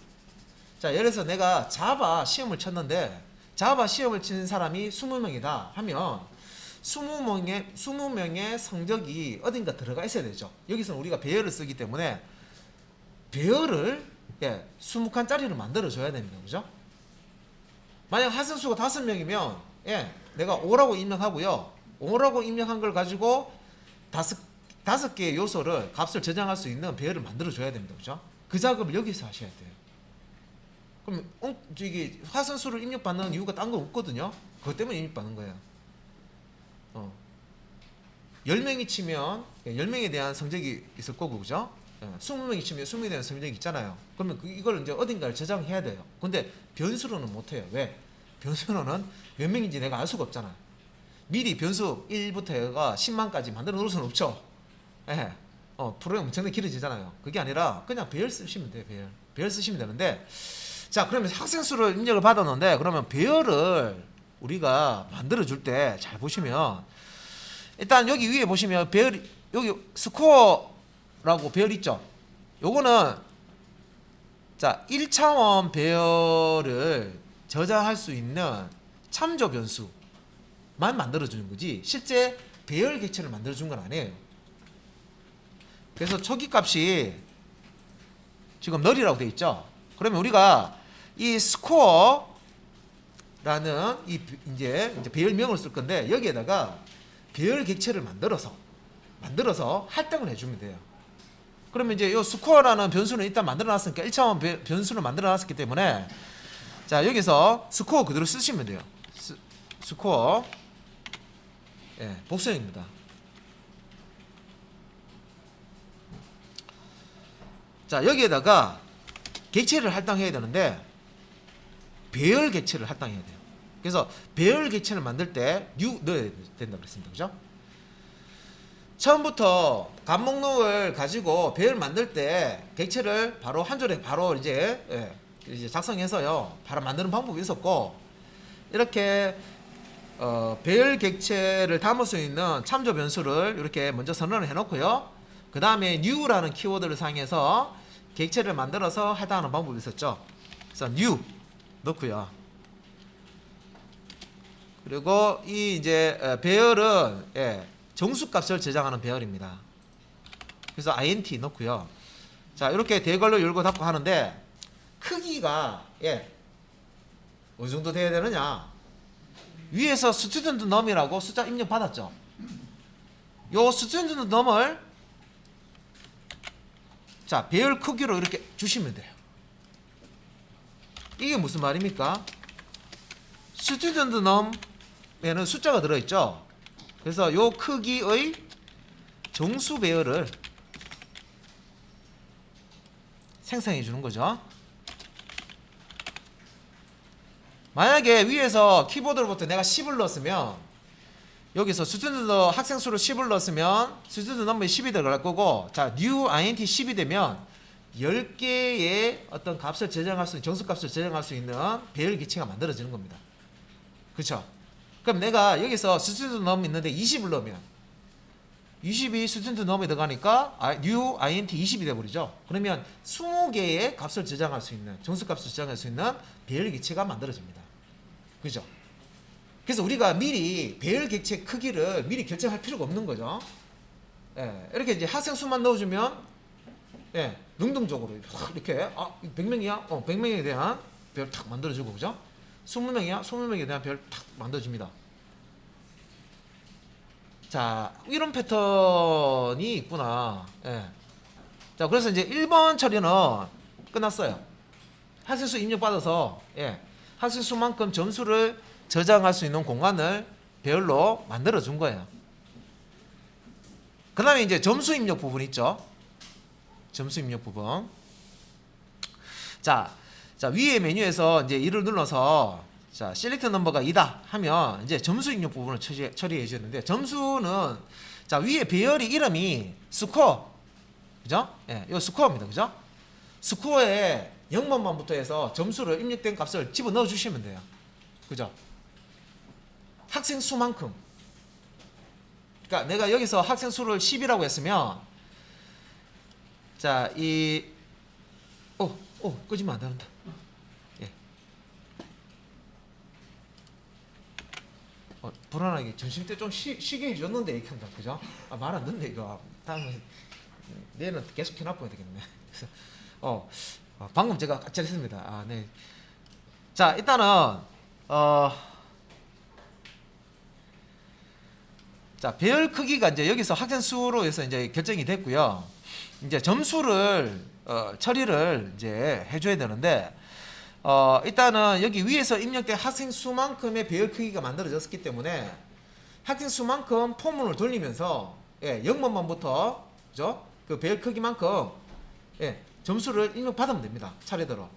자 예를 들어서 내가 자바 시험을 쳤는데 자바 시험을 치는 사람이 20명이다 하면 20명의 성적이 어딘가 들어가 있어야 되죠. 여기서는 우리가 배열을 쓰기 때문에 배열을 예, 20칸짜리를 만들어 줘야 됩니다. 그죠? 만약 학생 수가 5명이면 예, 내가 5라고 입력하고요. 5라고 입력한 걸 가지고 다섯 개의 요소를 값을 저장할 수 있는 배열을 만들어 줘야 됩니다. 그죠? 그 작업을 여기서 하셔야 돼요. 그럼 저기 화선수를 입력받는 이유가 딴 거 없거든요. 그것 때문에 입력받는 거예요. 10명이 치면 10명에 대한 성적이 있을 거고 그죠? 20명이 치면 20명에 대한 성적이 있잖아요. 그러면 이걸 이제 어딘가를 저장해야 돼요. 근데 변수로는 못 해요. 왜? 변수로는 몇 명인지 내가 알 수가 없잖아요. 미리 변수 1부터 해가 10만까지 만들어 놓을 수는 없죠. 예. 프로그램 엄청나게 길어지잖아요. 그게 아니라 그냥 배열 쓰시면 돼요. 배열 쓰시면 되는데 자 그러면 학생 수를 입력을 받았는데 그러면 배열을 우리가 만들어 줄 때 잘 보시면 일단 여기 위에 보시면 배열 여기 스코어라고 배열 있죠. 요거는 자 1차원 배열을 저장할 수 있는 참조 변수만 만들어 주는 거지 실제 배열 객체를 만들어 준 건 아니에요. 그래서 초기 값이 지금 널이라고 되어 있죠. 그러면 우리가 이 스코어라는 이제 배열명을 쓸 건데 여기에다가 배열 객체를 만들어서 할당을 해주면 돼요. 그러면 이제 이 스코어라는 변수는 일단 만들어 놨으니까 1차원 변수를 만들어 놨기 때문에 자 여기서 스코어 그대로 쓰시면 돼요. 스코어 예, 복수형입니다. 자 여기에다가 객체를 할당해야 되는데 배열 객체를 할당해야 돼요. 그래서 배열 객체를 만들 때 new 넣어야 된다고 그랬습니다. 그죠? 처음부터 값 목록을 가지고 배열 만들 때 객체를 바로 한 줄에 바로 이제 작성해서요. 바로 만드는 방법이 있었고 이렇게 배열 객체를 담을 수 있는 참조 변수를 이렇게 먼저 선언을 해놓고요. 그 다음에 new라는 키워드를 사용해서 객체를 만들어서 할당하는 방법이 있었죠. 그래서 new 넣고요. 그리고 이 이제 배열은 정수값을 저장하는 배열입니다. 그래서 int 넣고요. 자, 이렇게 대괄호 열고 닫고 하는데 크기가 어느 정도 돼야 되느냐? 위에서 스튜던트 넘이라고 숫자 입력 받았죠? 요 스튜던트 넘을 자, 배열 크기로 이렇게 주시면 돼요. 이게 무슨 말입니까? 스튜던트 넘에는 숫자가 들어있죠? 그래서 요 크기의 정수 배열을 생성해 주는 거죠. 만약에 위에서 키보드로부터 내가 10을 넣었으면 여기서 스튜던트 학생 수를 10을 넣었으면 스튜던트 넘버에 10이 들어갈 거고, 자, new int 10이 되면 10개의 어떤 값을 저장할 수 있는, 정수 값을 저장할 수 있는 배열 기체가 만들어지는 겁니다. 그렇죠? 그럼 내가 여기서 스튜던트 넘 있는데 20을 넣으면 20이 스튜던트 넘에 들어가니까 new int 20이 돼버리죠. 그러면 20개의 값을 저장할 수 있는, 정수 값을 저장할 수 있는 배열 기체가 만들어집니다. 그죠? 그래서 우리가 미리 배열 객체 크기를 미리 결정할 필요가 없는 거죠. 이렇게 이제 학생 수만 넣어주면 능동적으로 이렇게 100명이야? 100명에 대한 별 탁 만들어주고, 그죠? 20명이야? 20명에 대한 별 탁 만들어줍니다. 자, 이런 패턴이 있구나. 자, 그래서 이제 1번 처리는 끝났어요. 학생 수 입력받아서 학생 수만큼 점수를 저장할 수 있는 공간을 배열로 만들어 준 거예요. 그 다음에 이제 점수 입력 부분 있죠. 점수 입력 부분. 자, 위에 메뉴에서 이제 이를 눌러서 자, 셀렉트 넘버가 2다 하면 이제 점수 입력 부분을 처리해 주는데, 점수는 자, 위에 배열이 이름이 스코어. 그죠? 요 스코어입니다. 그죠? 스코어에 0번만부터 해서 점수를 입력된 값을 집어 넣어 주시면 돼요. 그죠? 학생 수만큼. 그러니까 내가 여기서 학생 수를 10이라고 했으면 자, 끄지면 안 된다. 불안하게 점심때 좀 쉬게 해줬는데 이렇게 한다. 그죠? 말 안 듣네 이거. 다음에 내일은 계속 켜놔봐야 되겠네. 방금 제가 까칠했습니다. 네. 자, 일단은 자, 배열 크기가 이제 여기서 학생 수로 해서 이제 결정이 됐고요. 이제 점수를 처리를 이제 해줘야 되는데, 일단은 여기 위에서 입력된 학생 수만큼의 배열 크기가 만들어졌기 때문에 학생 수만큼 포문을 돌리면서 0번만부터 그죠? 그 배열 크기만큼 점수를 입력 받으면 됩니다. 차례대로.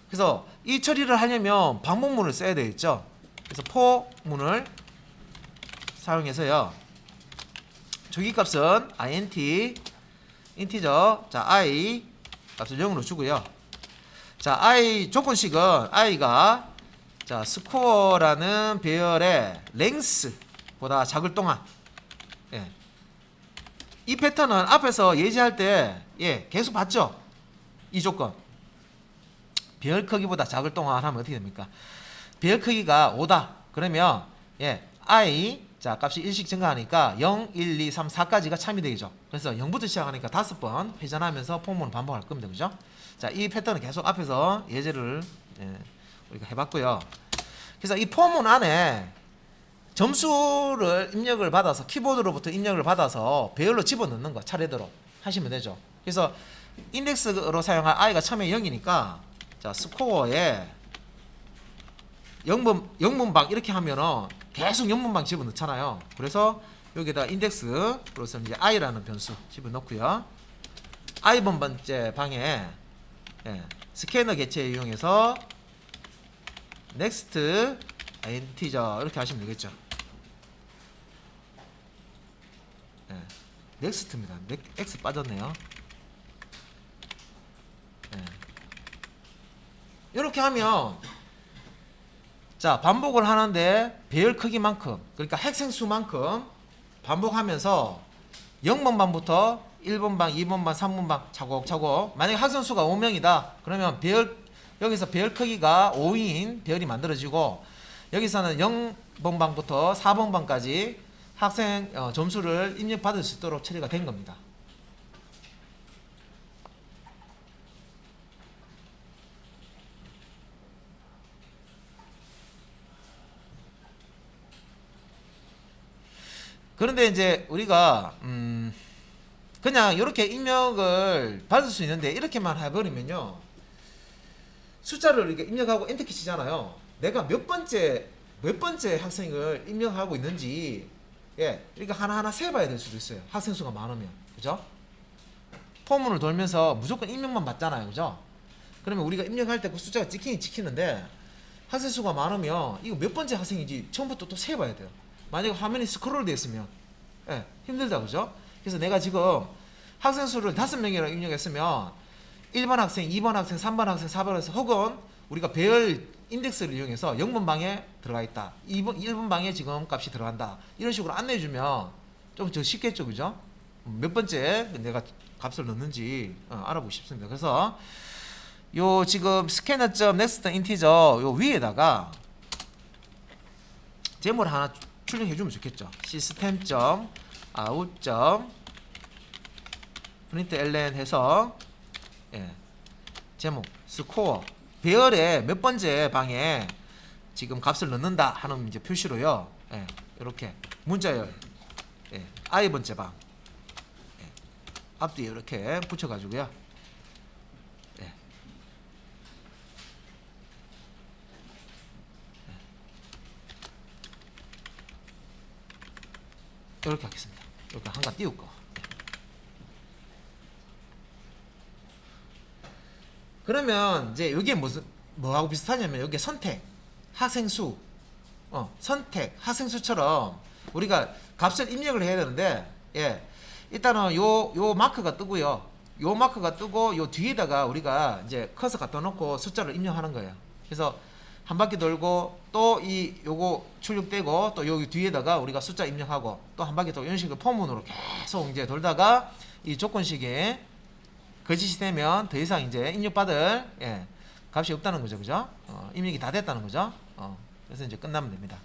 그래서 이 처리를 하려면 반복문을 써야 되겠죠. 그래서 포문을 사용해서요. 조기값은 int 인티저 자 i 값을 0으로 주고요. 자, i 조건식은 i가 자, 스코어라는 배열의 랭스보다 작을 동안 이 패턴은 앞에서 예제할 때 계속 봤죠? 이 조건. 배열 크기보다 작을 동안 하면 어떻게 됩니까? 배열 크기가 5다. 그러면 i 자, 값이 1씩 증가하니까 0, 1, 2, 3, 4까지가 참이 되죠. 그래서 0부터 시작하니까 5번 회전하면서 포문을 반복할 겁니다. 그죠? 자, 이 패턴은 계속 앞에서 예제를 우리가 해봤고요. 그래서 이 포문 안에 점수를 입력을 받아서 키보드로부터 입력을 받아서 배열로 집어넣는 거 차례대로 하시면 되죠. 그래서 인덱스로 사용할 i가 처음에 0이니까 자, 스코어에 0분방 이렇게 하면은 계속 0분방 집어넣잖아요. 그래서 여기다 인덱스로서 이제 i라는 변수 집어넣고요. i번째 방에 스캐너 개체 이용해서 next integer 이렇게 하시면 되겠죠. next입니다. x 빠졌네요. 이렇게 하면 자, 반복을 하는데 배열 크기만큼, 그러니까 학생 수만큼 반복하면서 0번방부터 1번방, 2번방, 3번방 차곡차곡. 만약에 학생 수가 5명이다. 그러면 여기서 배열 크기가 5인 배열이 만들어지고, 여기서는 0번방부터 4번방까지 학생 점수를 입력받을 수 있도록 처리가 된 겁니다. 그런데 이제 우리가 그냥 이렇게 입력을 받을 수 있는데 이렇게만 해버리면요, 숫자를 이렇게 입력하고 엔터키 치잖아요. 내가 몇 번째 학생을 입력하고 있는지, 예, 이렇게 하나하나 세봐야 될 수도 있어요. 학생 수가 많으면, 그죠? 포문을 돌면서 무조건 입력만 받잖아요, 그죠? 그러면 우리가 입력할 때 그 숫자가 찍히는데, 학생 수가 많으면 이거 몇 번째 학생인지 처음부터 또 세봐야 돼요. 만약에 화면이 스크롤 되어 있으면, 예, 힘들다, 그죠? 그래서 내가 지금 학생 수를 5명이라고 입력했으면 1번 학생, 2번 학생, 3번 학생, 4번 학생, 혹은 우리가 배열 인덱스를 이용해서 0번 방에 들어가 있다, 1번 방에 지금 값이 들어간다, 이런 식으로 안내해주면 좀 더 쉽겠죠, 그죠? 몇 번째 내가 값을 넣는지 알아보고 싶습니다. 그래서 요 지금 scanner.next integer 요 위에다가 제목을 하나 출력해주면 좋겠죠. system.out.println 해서, 예, 제목 스코어 배열의 몇 번째 방에 지금 값을 넣는다 하는 이제 표시로요, 예, 이렇게 문자열, 예, i 번째 방, 예, 앞뒤에 이렇게 붙여가지고요, 예, 이렇게 하겠습니다. 이렇게 한가 띄우고, 그러면 이제 여기에 뭐하고 비슷하냐면, 여기에 선택, 학생수, 선택, 학생수처럼 우리가 값을 입력을 해야 되는데, 예, 일단은 요 마크가 뜨고요. 요 마크가 뜨고 요 뒤에다가 우리가 이제 커서 갖다 놓고 숫자를 입력하는 거예요. 그래서 한 바퀴 돌고 또 요거 출력되고 또 여기 뒤에다가 우리가 숫자 입력하고 또 한 바퀴 또 이런 식으로 포문으로 계속 이제 돌다가 이 조건식이 거짓이 되면 더 이상 이제 입력받을, 예, 값이 없다는 거죠, 그죠? 입력이 다 됐다는 거죠. 그래서 이제 끝나면 됩니다.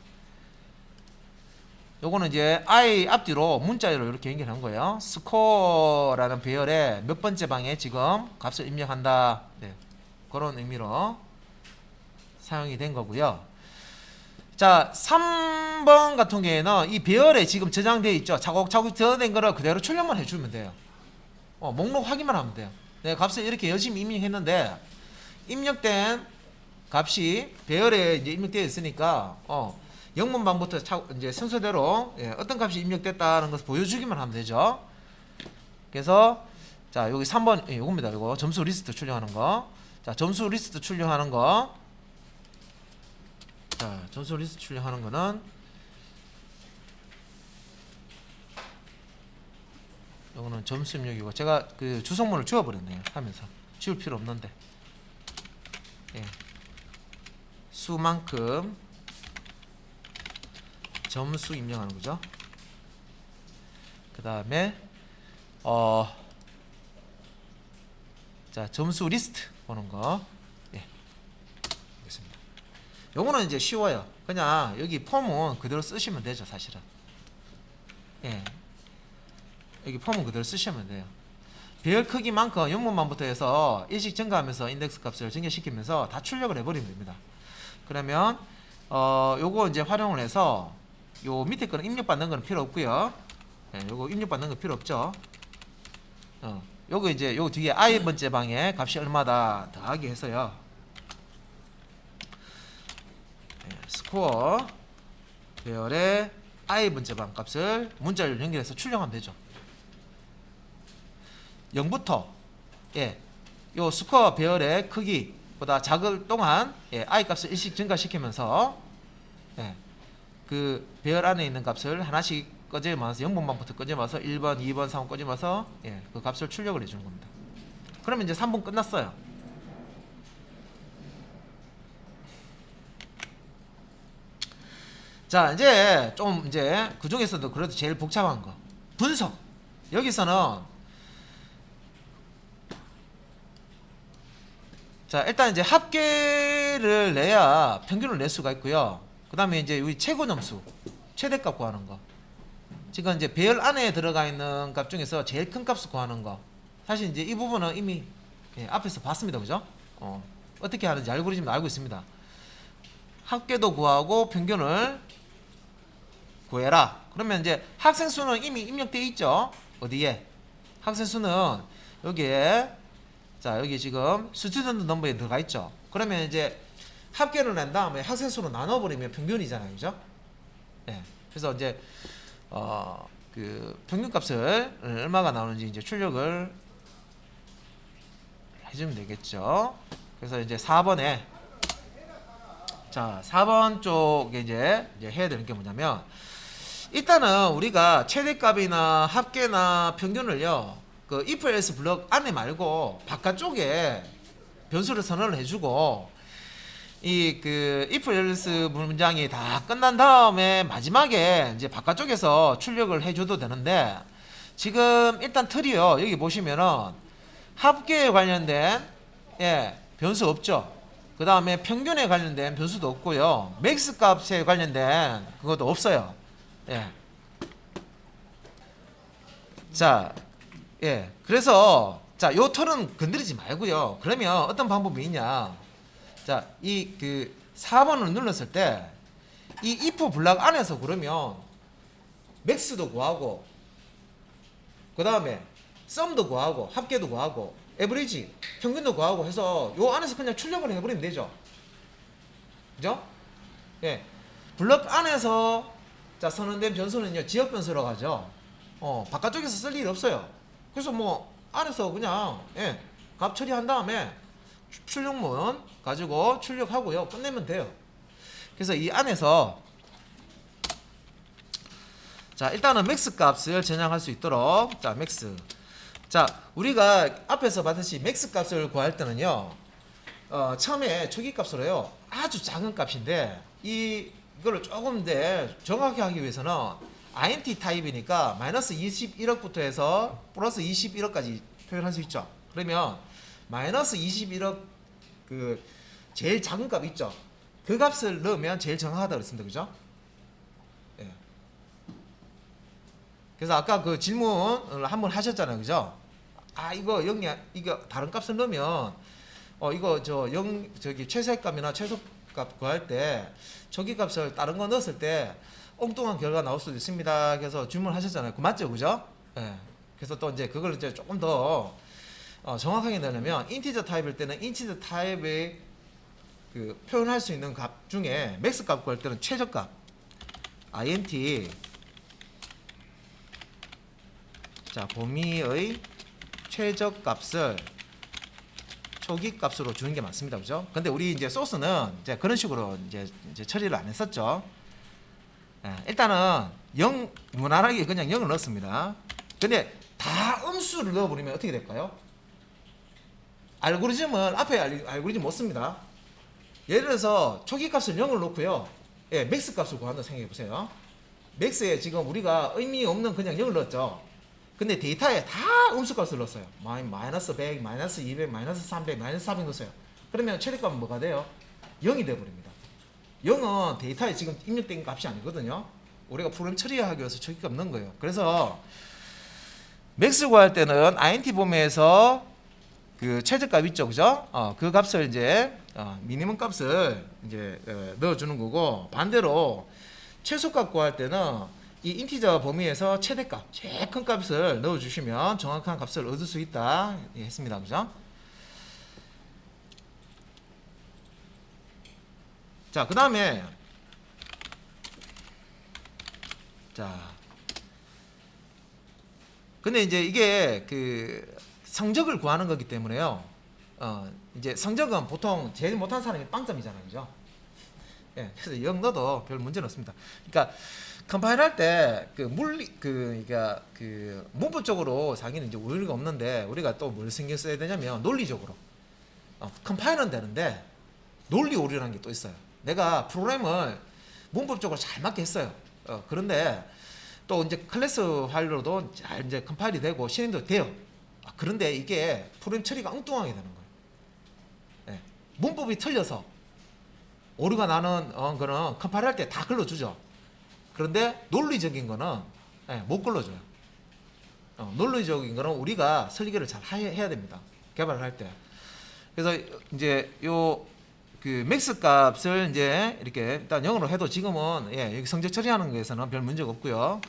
요거는 이제 i 앞뒤로 문자열로 이렇게 연결한 거예요. 스코어라는 배열의 몇 번째 방에 지금 값을 입력한다, 네, 그런 의미로 사용이 된 거고요. 자, 3번 같은 경우에는 이 배열에 지금 저장되어 있죠. 차곡차곡 저장된 거를 그대로 출력만 해주면 돼요. 목록 확인만 하면 돼요. 내가 값을 이렇게 열심히 입력했는데 입력된 값이 배열에 이제 입력되어 있으니까 0번방부터 이제 순서대로, 예, 어떤 값이 입력됐다는 것을 보여주기만 하면 되죠. 그래서 자, 여기 3번, 예, 요겁니다. 요거 점수 리스트 출력하는 거. 자, 점수 리스트 출력하는 거. 자, 점수 리스트 출력하는 거는 요거는 점수 입력이고, 제가 그 주성문을 지워버렸네요. 하면서 지울 필요 없는데, 예, 수만큼 점수 입력하는 거죠. 그 다음에 자, 점수 리스트 보는 거, 예, 알겠습니다. 요거는 이제 쉬워요. 그냥 여기 폼은 그대로 쓰시면 되죠, 사실은. 예, 여기 폼은 그대로 쓰시면 돼요. 배열 크기만큼 0번만부터 해서 일씩 증가하면서 인덱스 값을 증가시키면서 다 출력을 해버리면 됩니다. 그러면 요거 이제 활용을 해서 요 밑에 거는 입력받는 거는 필요 없고요. 네, 요거 입력받는 거 필요 없죠. 요거 이제 요 뒤에 i 번째 방에 값이 얼마다 더하기 해서요, 네, 스코어 배열의 i 번째 방 값을 문자를 연결해서 출력하면 되죠. 0부터, 예, 요 스코어 배열의 크기보다 작을 동안, 예, i 값을 일씩 증가시키면서, 예, 그 배열 안에 있는 값을 하나씩 꺼내면서 0번방부터 꺼내면서 1번, 2번, 3번 꺼내면서, 예, 그 값을 출력을 해주는 겁니다. 그러면 이제 3번 끝났어요. 자, 이제 좀 이제 그 중에서도 그래도 제일 복잡한 거, 분석. 여기서는 자, 일단 이제 합계를 내야 평균을 낼 수가 있고요. 그 다음에 이제 우리 최고 점수, 최대값 구하는 거. 지금 이제 배열 안에 들어가 있는 값 중에서 제일 큰 값을 구하는 거. 사실 이제 이 부분은 이미, 예, 앞에서 봤습니다, 그죠? 어떻게 하는지 알고리즘도 알고 있습니다. 합계도 구하고 평균을 구해라. 그러면 이제 학생 수는 이미 입력되어 있죠. 어디에? 학생 수는 여기에, 자 여기 지금 스튜던트 넘버에 들어가 있죠. 그러면 이제 합계를 낸 다음에 학생 수로 나눠버리면 평균이잖아요, 그죠? 예. 그래서 이제 그 평균값을 얼마가 나오는지 이제 출력을 해주면 되겠죠. 그래서 이제 4번에, 자 4번 쪽에 이제 해야 되는 게 뭐냐면, 일단은 우리가 최대값이나 합계나 평균을요, 그 if else 블록 안에 말고 바깥쪽에 변수를 선언을 해주고, 이 그 if else 문장이 다 끝난 다음에 마지막에 이제 바깥쪽에서 출력을 해줘도 되는데, 지금 일단 틀이요, 여기 보시면은 합계에 관련된 변수 없죠. 그 다음에 평균에 관련된 변수도 없고요, 맥스 값에 관련된 그것도 없어요. 예. 자, 그래서 자, 요 틀은 건드리지 말고요. 그러면 어떤 방법이 있냐? 자, 이 그 4번을 눌렀을 때 이 if 블락 안에서 그러면 맥스도 구하고, 그 다음에 썸도 구하고, 합계도 구하고, 에버리지 평균도 구하고 해서 요 안에서 그냥 출력을 해버리면 되죠. 그죠? 예. 블럭 안에서 자 선언된 변수는요, 지역 변수라고 하죠. 바깥쪽에서 쓸 일 없어요. 그래서 뭐 안에서 그냥 값 처리한 다음에 출력문 가지고 출력하고요, 끝내면 돼요. 그래서 이 안에서 자 일단은 맥스 값을 전향할 수 있도록, 자 맥스, 자 우리가 앞에서 봤듯이 맥스 값을 구할 때는요, 처음에 초기 값으로요 아주 작은 값인데, 이거를 조금 더 정확히 하기 위해서는 int 타입이니까 마이너스 21억부터 해서 플러스 21억까지 표현할 수 있죠. 그러면 마이너스 21억 그 제일 작은 값 있죠. 그 값을 넣으면 제일 정확하다고 그랬습니다. 그죠? 예. 그래서 아까 그 질문을 한번 하셨잖아요. 그죠? 아 이거 영리, 이거 다른 값을 넣으면 이거 저기 최소값이나 최소값 구할 때 초기 값을 다른 거 넣었을 때 엉뚱한 결과 나올 수도 있습니다. 그래서 질문하셨잖아요. 그 맞죠, 그죠? 예. 그래서 또 이제 그걸 이제 조금 더 정확하게 내려면, 인티저 타입일 때는 인티저 타입의 그 표현할 수 있는 값 중에 맥스 값 구할 때는 최저값 int, 자 범위의 최저값을 초기 값으로 주는 게 맞습니다. 그죠? 근데 우리 이제 소스는 이제 그런 식으로 이제 처리를 안 했었죠. 일단은 무난하게 그냥 0을 넣었습니다. 근데 다 음수를 넣어버리면 어떻게 될까요? 알고리즘은 앞에 알고리즘 못 씁니다. 예를 들어서 초기 값을 0을 놓고요, 맥스 값을 구한다 생각해 보세요. 맥스에 지금 우리가 의미 없는 그냥 0을 넣었죠. 근데 데이터에 다 음수 값을 넣었어요. 마이너스 100, 마이너스 200, 마이너스 300, 마이너스 400 넣었어요. 그러면 최대값은 뭐가 돼요? 0이 되어버립니다. 0은 데이터에 지금 입력된 값이 아니거든요. 우리가 프로그램 처리하기 위해서 초기값 넣은 거예요. 그래서 맥스 구할 때는 int 범위에서 그 최저값 있죠, 그죠? 그 값을 이제 미니멈 값을 이제 넣어주는 거고, 반대로 최소값 구할 때는 이 인티저 범위에서 최대값, 제일 큰 값을 넣어주시면 정확한 값을 얻을 수 있다 했습니다, 그죠? 자, 그 다음에 자, 근데 이제 이게 그 성적을 구하는 거기 때문에요. 이제 성적은 보통 제일 못한 사람이 빵점이잖아요, 그죠? 그래서 0 넣어도 별 문제는 없습니다. 그러니까 컴파일 할 때 그 그러니까 그 문법적으로 자기는 이제 우리가 없는데, 우리가 또 뭘 신경 써야 되냐면 논리적으로 컴파일은 되는데 논리 오류라는 게 또 있어요. 내가 프로그램을 문법적으로 잘 맞게 했어요. 그런데 또 이제 클래스 파일로도 잘 이제 컴파일이 되고 실행도 돼요. 그런데 이게 프로그램 처리가 엉뚱하게 되는 거예요. 문법이 틀려서 오류가 나는 거는 컴파일 할 때 다 걸러주죠. 그런데 논리적인 거는 못 걸러줘요. 논리적인 거는 우리가 설계를 잘 해야 됩니다. 개발을 할 때. 그래서 이제 요 그 맥스 값을 이제 이렇게 일단 0으로 해도 지금은 여기 성적 처리하는 거에서는 별 문제가 없고요.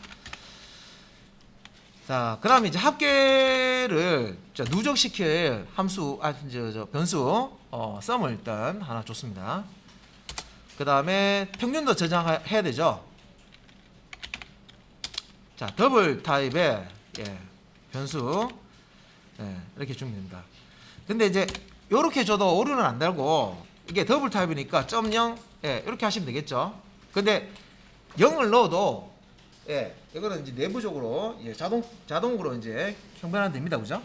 자, 그다음에 이제 합계를 누적시킬 함수 변수 썸을 일단 하나 줬습니다. 그다음에 평균도 저장해야 되죠. 자, 더블 타입의 변수 이렇게 주면 됩니다. 근데 이제 이렇게 줘도 오류는 안 달고 이게 더블 타입이니까 .0 이렇게 하시면 되겠죠. 근데 0을 넣어도 이거는 이제 내부적으로 자동으로 이제 형변하면 됩니다. 그죠?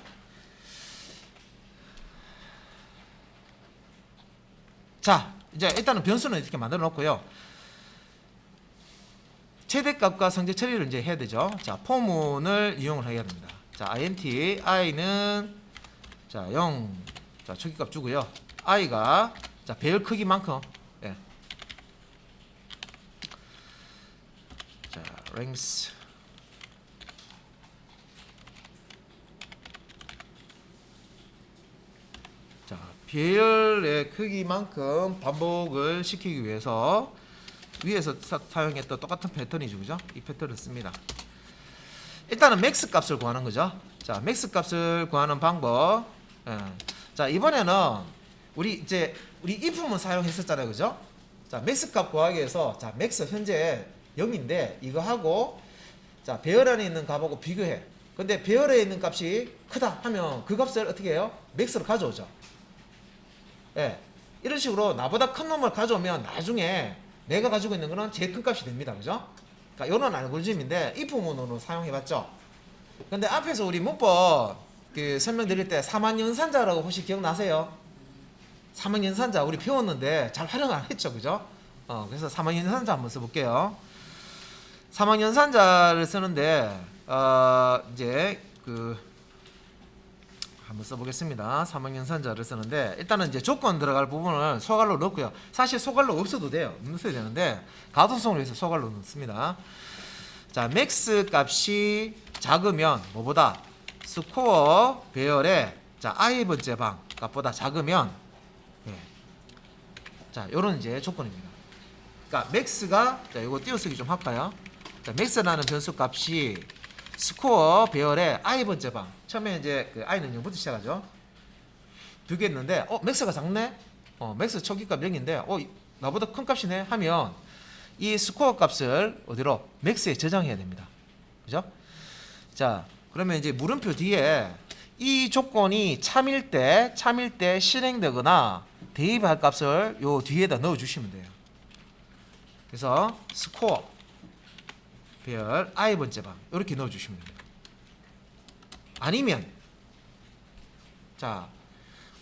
자, 이제 일단은 변수는 이렇게 만들어 놓고요. 최대값과 성적 처리를 이제 해야 되죠. 자, 포문을 이용을 해야 됩니다. 자, int i는 0. 자, 초기값 주고요. i가 배열 크기만큼 자, length 자, 배열의 크기만큼 반복을 시키기 위해서 위에서 사용했던 똑같은 패턴이죠. 그죠? 이 패턴을 씁니다. 일단은 맥스 값을 구하는 거죠. 자, 맥스 값을 구하는 방법. 자, 이번에는 우리 if문 사용했었잖아요. 그죠? 자, 맥스 값 구하기 위해서 자, 맥스 현재 0인데 이거 하고 자, 배열 안에 있는 값하고 비교해. 근데 배열에 있는 값이 크다 하면 그 값을 어떻게 해요? 맥스로 가져오죠. 이런 식으로 나보다 큰 놈을 가져오면 나중에 내가 가지고 있는 거는 제일 큰 값이 됩니다. 그죠? 그러니까 이런 알고리즘인데 if문으로 사용해봤죠. 근데 앞에서 우리 문법 설명드릴 때 사망연산자라고 혹시 기억나세요? 사망연산자 우리 배웠는데 잘 활용 안 했죠. 그죠? 그래서 사망연산자 한번 써볼게요. 사망연산자를 쓰는데 이제 한번 써보겠습니다. 사망연산자를 쓰는데 일단은 이제 조건 들어갈 부분을 소갈로 넣고요. 사실 소갈로 없어도 돼요. 넣어야 되는데 가독성을 위해서 소갈로 넣습니다. 자, 맥스 값이 작으면 뭐보다 스코어 배열의 i번째 방 값보다 작으면 자, 요런 이제 조건입니다. 그러니까 맥스가 이거 띄어쓰기 좀 할까요? 자, 맥스라는 변수 값이 스코어 배열의 i번째 방. 처음에 이제 i는 0부터 시작하죠. 두 개 있는데 맥스가 작네. 맥스 초기값 0인데 나보다 큰 값이네 하면 이 스코어 값을 어디로? 맥스에 저장해야 됩니다. 그죠? 자, 그러면 이제 물음표 뒤에 이 조건이 참일 때 실행되거나 대입할 값을 요 뒤에다 넣어 주시면 돼요. 그래서 스코어 배열 i번째 방 이렇게 넣어 주시면 됩니다. 아니면 자,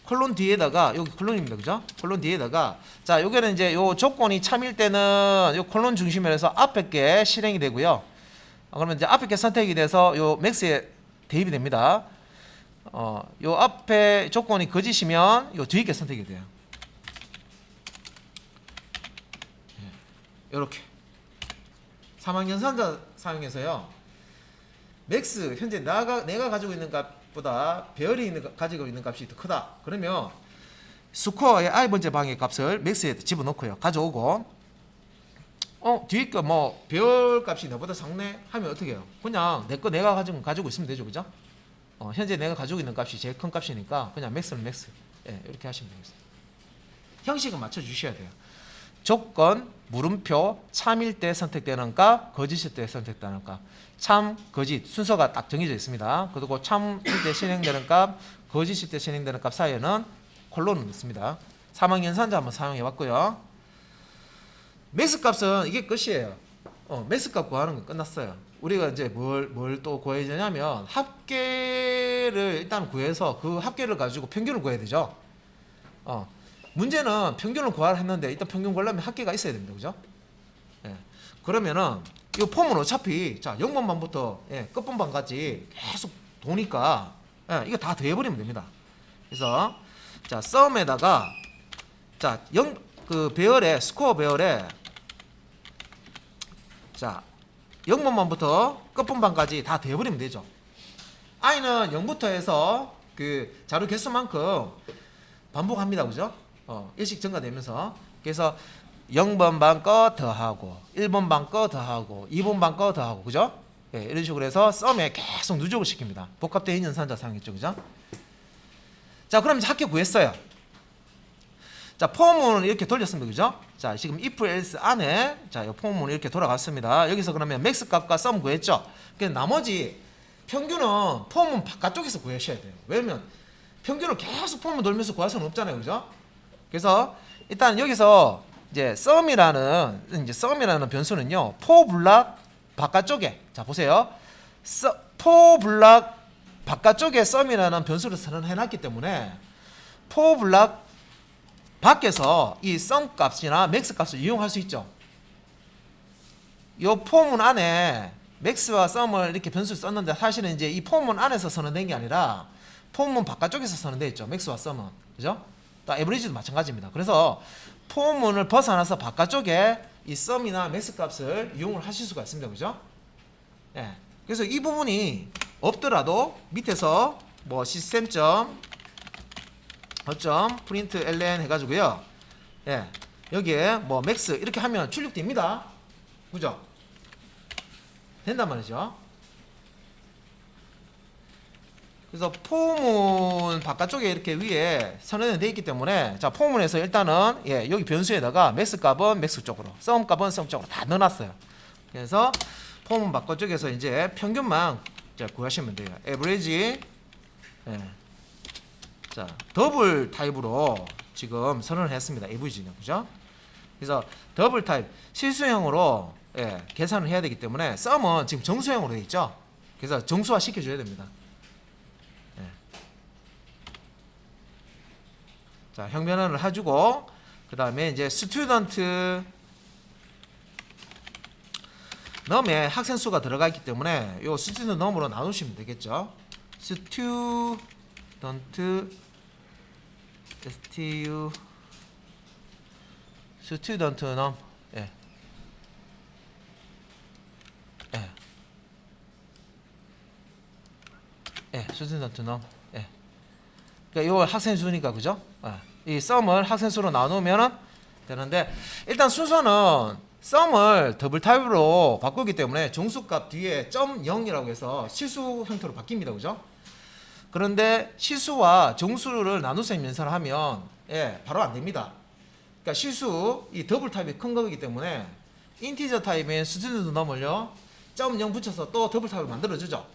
콜론 뒤에다가 여기 콜론입니다. 그죠? 콜론 뒤에다가 자, 여기는 이제 요 조건이 참일 때는 요 콜론 중심으로 해서 앞에 게 실행이 되고요. 그러면 이제 앞에 게 선택이 돼서 요 맥스에 대입이 됩니다. 요 앞에 조건이 거짓이면 요 뒤에 게 선택이 돼요. 이렇게 사망연산자 사용해서요. 맥스 현재 내가 가지고 있는 값보다 배열이 가지고 있는 값이 더 크다. 그러면 스코어의 i번째 방의 값을 맥스에 집어넣고요. 가져오고 뒤에 거 뭐 배열 값이 너보다 작네 하면 어떻게 해요? 그냥 내 거 내가 가지고 있으면 되죠. 그죠? 현재 내가 가지고 있는 값이 제일 큰 값이니까 그냥 맥스는 맥스. 이렇게 하시면 되겠습니다. 형식은 맞춰 주셔야 돼요. 조건, 물음표, 참일 때 선택되는 값, 거짓일 때 선택되는 값. 참, 거짓 순서가 딱 정해져 있습니다. 그리고 참일 때 실행되는 값, 거짓일 때 실행되는 값 사이에는 콜론을 넣습니다. 사망연산자 한번 사용해 봤고요. 맥스 값은 이게 끝이에요. 맥스 값 구하는 건 끝났어요. 우리가 이제 뭘 또 구해야 되냐면 합계를 일단 구해서 그 합계를 가지고 평균을 구해야 되죠. 문제는 평균을 구하라 했는데 일단 평균 구하려면 합계가 있어야 됩니다. 그죠? 그러면은 이 폼은 어차피 자 0번만부터 끝번반까지 계속 도니까 이거 다 더해버리면 됩니다. 그래서 자 썸에다가 자 배열에 스코어 배열에 자 0번만부터 끝번반까지 다 더해버리면 되죠. i는 0부터 해서 그 자료 개수만큼 반복합니다. 그죠? 일씩 증가되면서 그래서 0번 방 거 더하고 1번 방 거 더하고 2번 방 거 더하고 그죠? 예, 이런 식으로 해서 썸에 계속 누적을 시킵니다. 복합되어 있는 연산자 사용했죠. 그죠? 자, 그럼 이제 합계 구했어요. 자, 포문을 이렇게 돌렸습니다. 그죠? 자, 지금 if else 안에 자, 이 포문을 이렇게 돌아갔습니다. 여기서 그러면 맥스 값과 썸 구했죠. 그래서 나머지 평균은 포문 바깥쪽에서 구하셔야 돼요. 왜냐면 평균을 계속 포문 돌면서 구할 수는 없잖아요. 그죠? 그래서 일단 여기서 이제 썸이라는 변수는요. 포 블락 바깥쪽에 자, 보세요. 포 블락 바깥쪽에 썸이라는 변수를 선언해 놨기 때문에 포 블락 밖에서 이 썸 값이나 맥스 값을 이용할 수 있죠. 이 포문 안에 맥스와 썸을 이렇게 변수를 썼는데 사실은 이제 이 포문 안에서 선언된 게 아니라 포문 바깥쪽에서 선언되어 있죠. 맥스와 썸은. 그죠? 또 에버리지도 마찬가지입니다. 그래서 포문을 벗어나서 바깥쪽에 이 썸이나 맥스 값을 이용을 하실 수가 있습니다. 그죠? 예. 그래서 이 부분이 없더라도 밑에서 뭐 시스템 프린트 ln 해가지고요. 예. 여기에 뭐 맥스 이렇게 하면 출력됩니다. 그죠? 된단 말이죠. 그래서 포문 바깥쪽에 이렇게 위에 선언이 되어 있기 때문에 자, 포문에서 일단은 예, 여기 변수에다가 맥스 값은 맥스 쪽으로, 썸 값은 썸 쪽으로 다 넣어놨어요. 그래서 포문 바깥쪽에서 이제 평균만 자, 구하시면 돼요. 에버리지 예. 자, 더블 타입으로 지금 선언을 했습니다. 에버리지는 그죠? 그래서 더블 타입 실수형으로 예, 계산을 해야 되기 때문에 썸은 지금 정수형으로 되어 있죠. 그래서 정수화 시켜줘야 됩니다. 자, 형변환을 해주고 그 다음에 이제 스튜던트 넘에 학생 수가 들어가 있기 때문에 요 스튜던트 넘으로 나누시면 되겠죠. 스튜던트 스튜던트 넘 예. 예. 예, 스튜던트 넘 예. 그러니까 요 학생 수니까 그죠? 이 썸을 학생 수로 나누면 되는데 일단 순서는 썸을 더블 타입으로 바꾸기 때문에 정수값 뒤에 .0이라고 해서 실수 형태로 바뀝니다. 그죠? 그런데 실수와 정수를 나누서 연산을 하면 예, 바로 안 됩니다. 그러니까 실수 이 더블 타입이 큰 거기 때문에 인티저 타입인 스튜던트 넘을요 .0 붙여서 또 더블 타입을 만들어 주죠.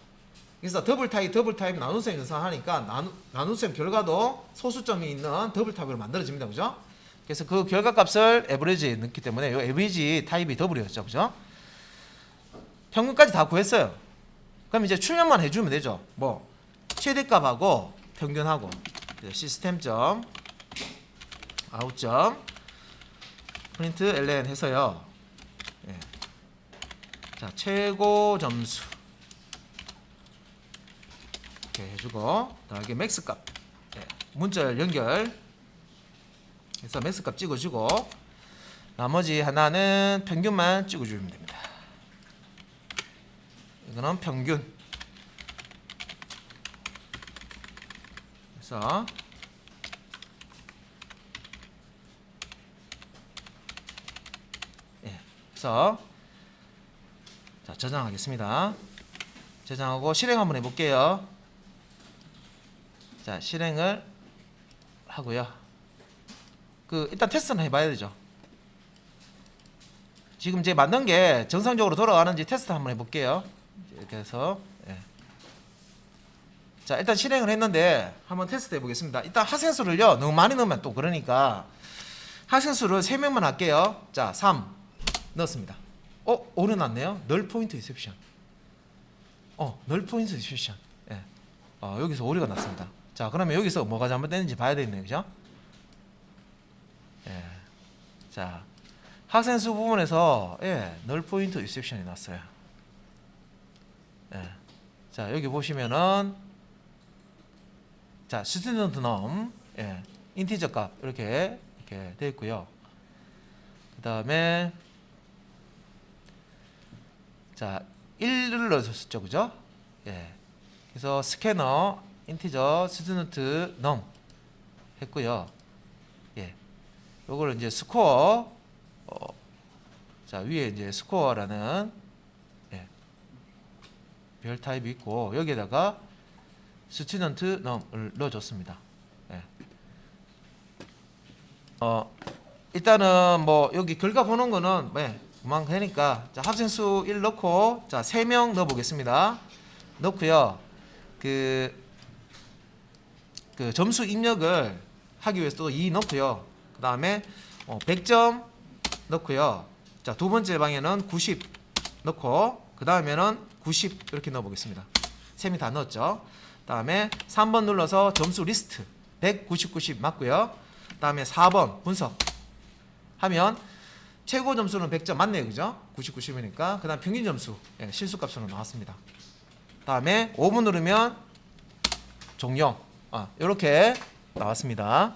그래서 더블 타입 나눗셈 연산하니까 나눗셈 결과도 소수점이 있는 더블 타입으로 만들어집니다. 그죠? 그래서 그 결과 값을 에버리지 넣기 때문에 이 에버리지 타입이 더블이었죠. 그죠? 평균까지 다 구했어요. 그럼 이제 출력만 해주면 되죠. 뭐 최대값하고 평균하고 시스템.out. 프린트 ln 해서요. 예. 자, 최고 점수 이렇게 해주고 이게 맥스 값 예. 문자열 연결 해서 맥스 값 찍어주고 나머지 하나는 평균만 찍어주면 됩니다. 이거는 평균. 그래서 예. 그래서 자, 저장하겠습니다. 저장하고 실행 한번 해볼게요. 자, 실행을 하고요. 일단 테스트는 해봐야 되죠. 지금 이제 만든 게 정상적으로 돌아가는지 테스트 한번 해볼게요. 이렇게 해서 예. 자, 일단 실행을 했는데 한번 테스트 해보겠습니다. 일단 학생 수를요 너무 많이 넣으면 또 그러니까 학생 수를 3명만 할게요. 자, 3 넣었습니다. 오류 났네요. 널 포인트 리셉션. 널 포인트 리셉션. 예. 여기서 오류가 났습니다. 자, 그러면 여기서 뭐가 잘못됐는지 봐야 되겠네요. 그죠? 예. 자, 학생 수 부분에서 예, 널 포인트 리셉션이 났어요. 예. 자, 여기 보시면은 자, 스튜던트 넘 예, 인티저 값 이렇게 되어 있고요. 그다음에 자, 1을 넣어줬죠. 그죠? 예. 그래서 스캐너 인티저 스튜던트 넘 했고요. 예. 요거를 이제 스코어 자 위에 이제 스코어라는 예, 별 타입이 있고 여기에다가 스튜던트 넘을 넣어줬습니다. 예. 일단은 뭐 여기 결과 보는 거는 금방 되니까 자 학생 수 1 넣고 자 3명 넣어 보겠습니다. 넣고요. 그 점수 입력을 하기 위해서 또 2 넣고요. 그 다음에 100점 넣고요. 자 두 번째 방에는 90 넣고 그 다음에는 90 이렇게 넣어 보겠습니다. 3명 다 넣었죠. 그 다음에 3번 눌러서 점수 리스트 190, 90 맞고요. 그 다음에 4번 분석 하면 최고 점수는 100점 맞네요. 그죠? 90, 90이니까 그 다음 평균 점수 실수값으로 나왔습니다. 그 다음에 5분 누르면 종료 이렇게 나왔습니다.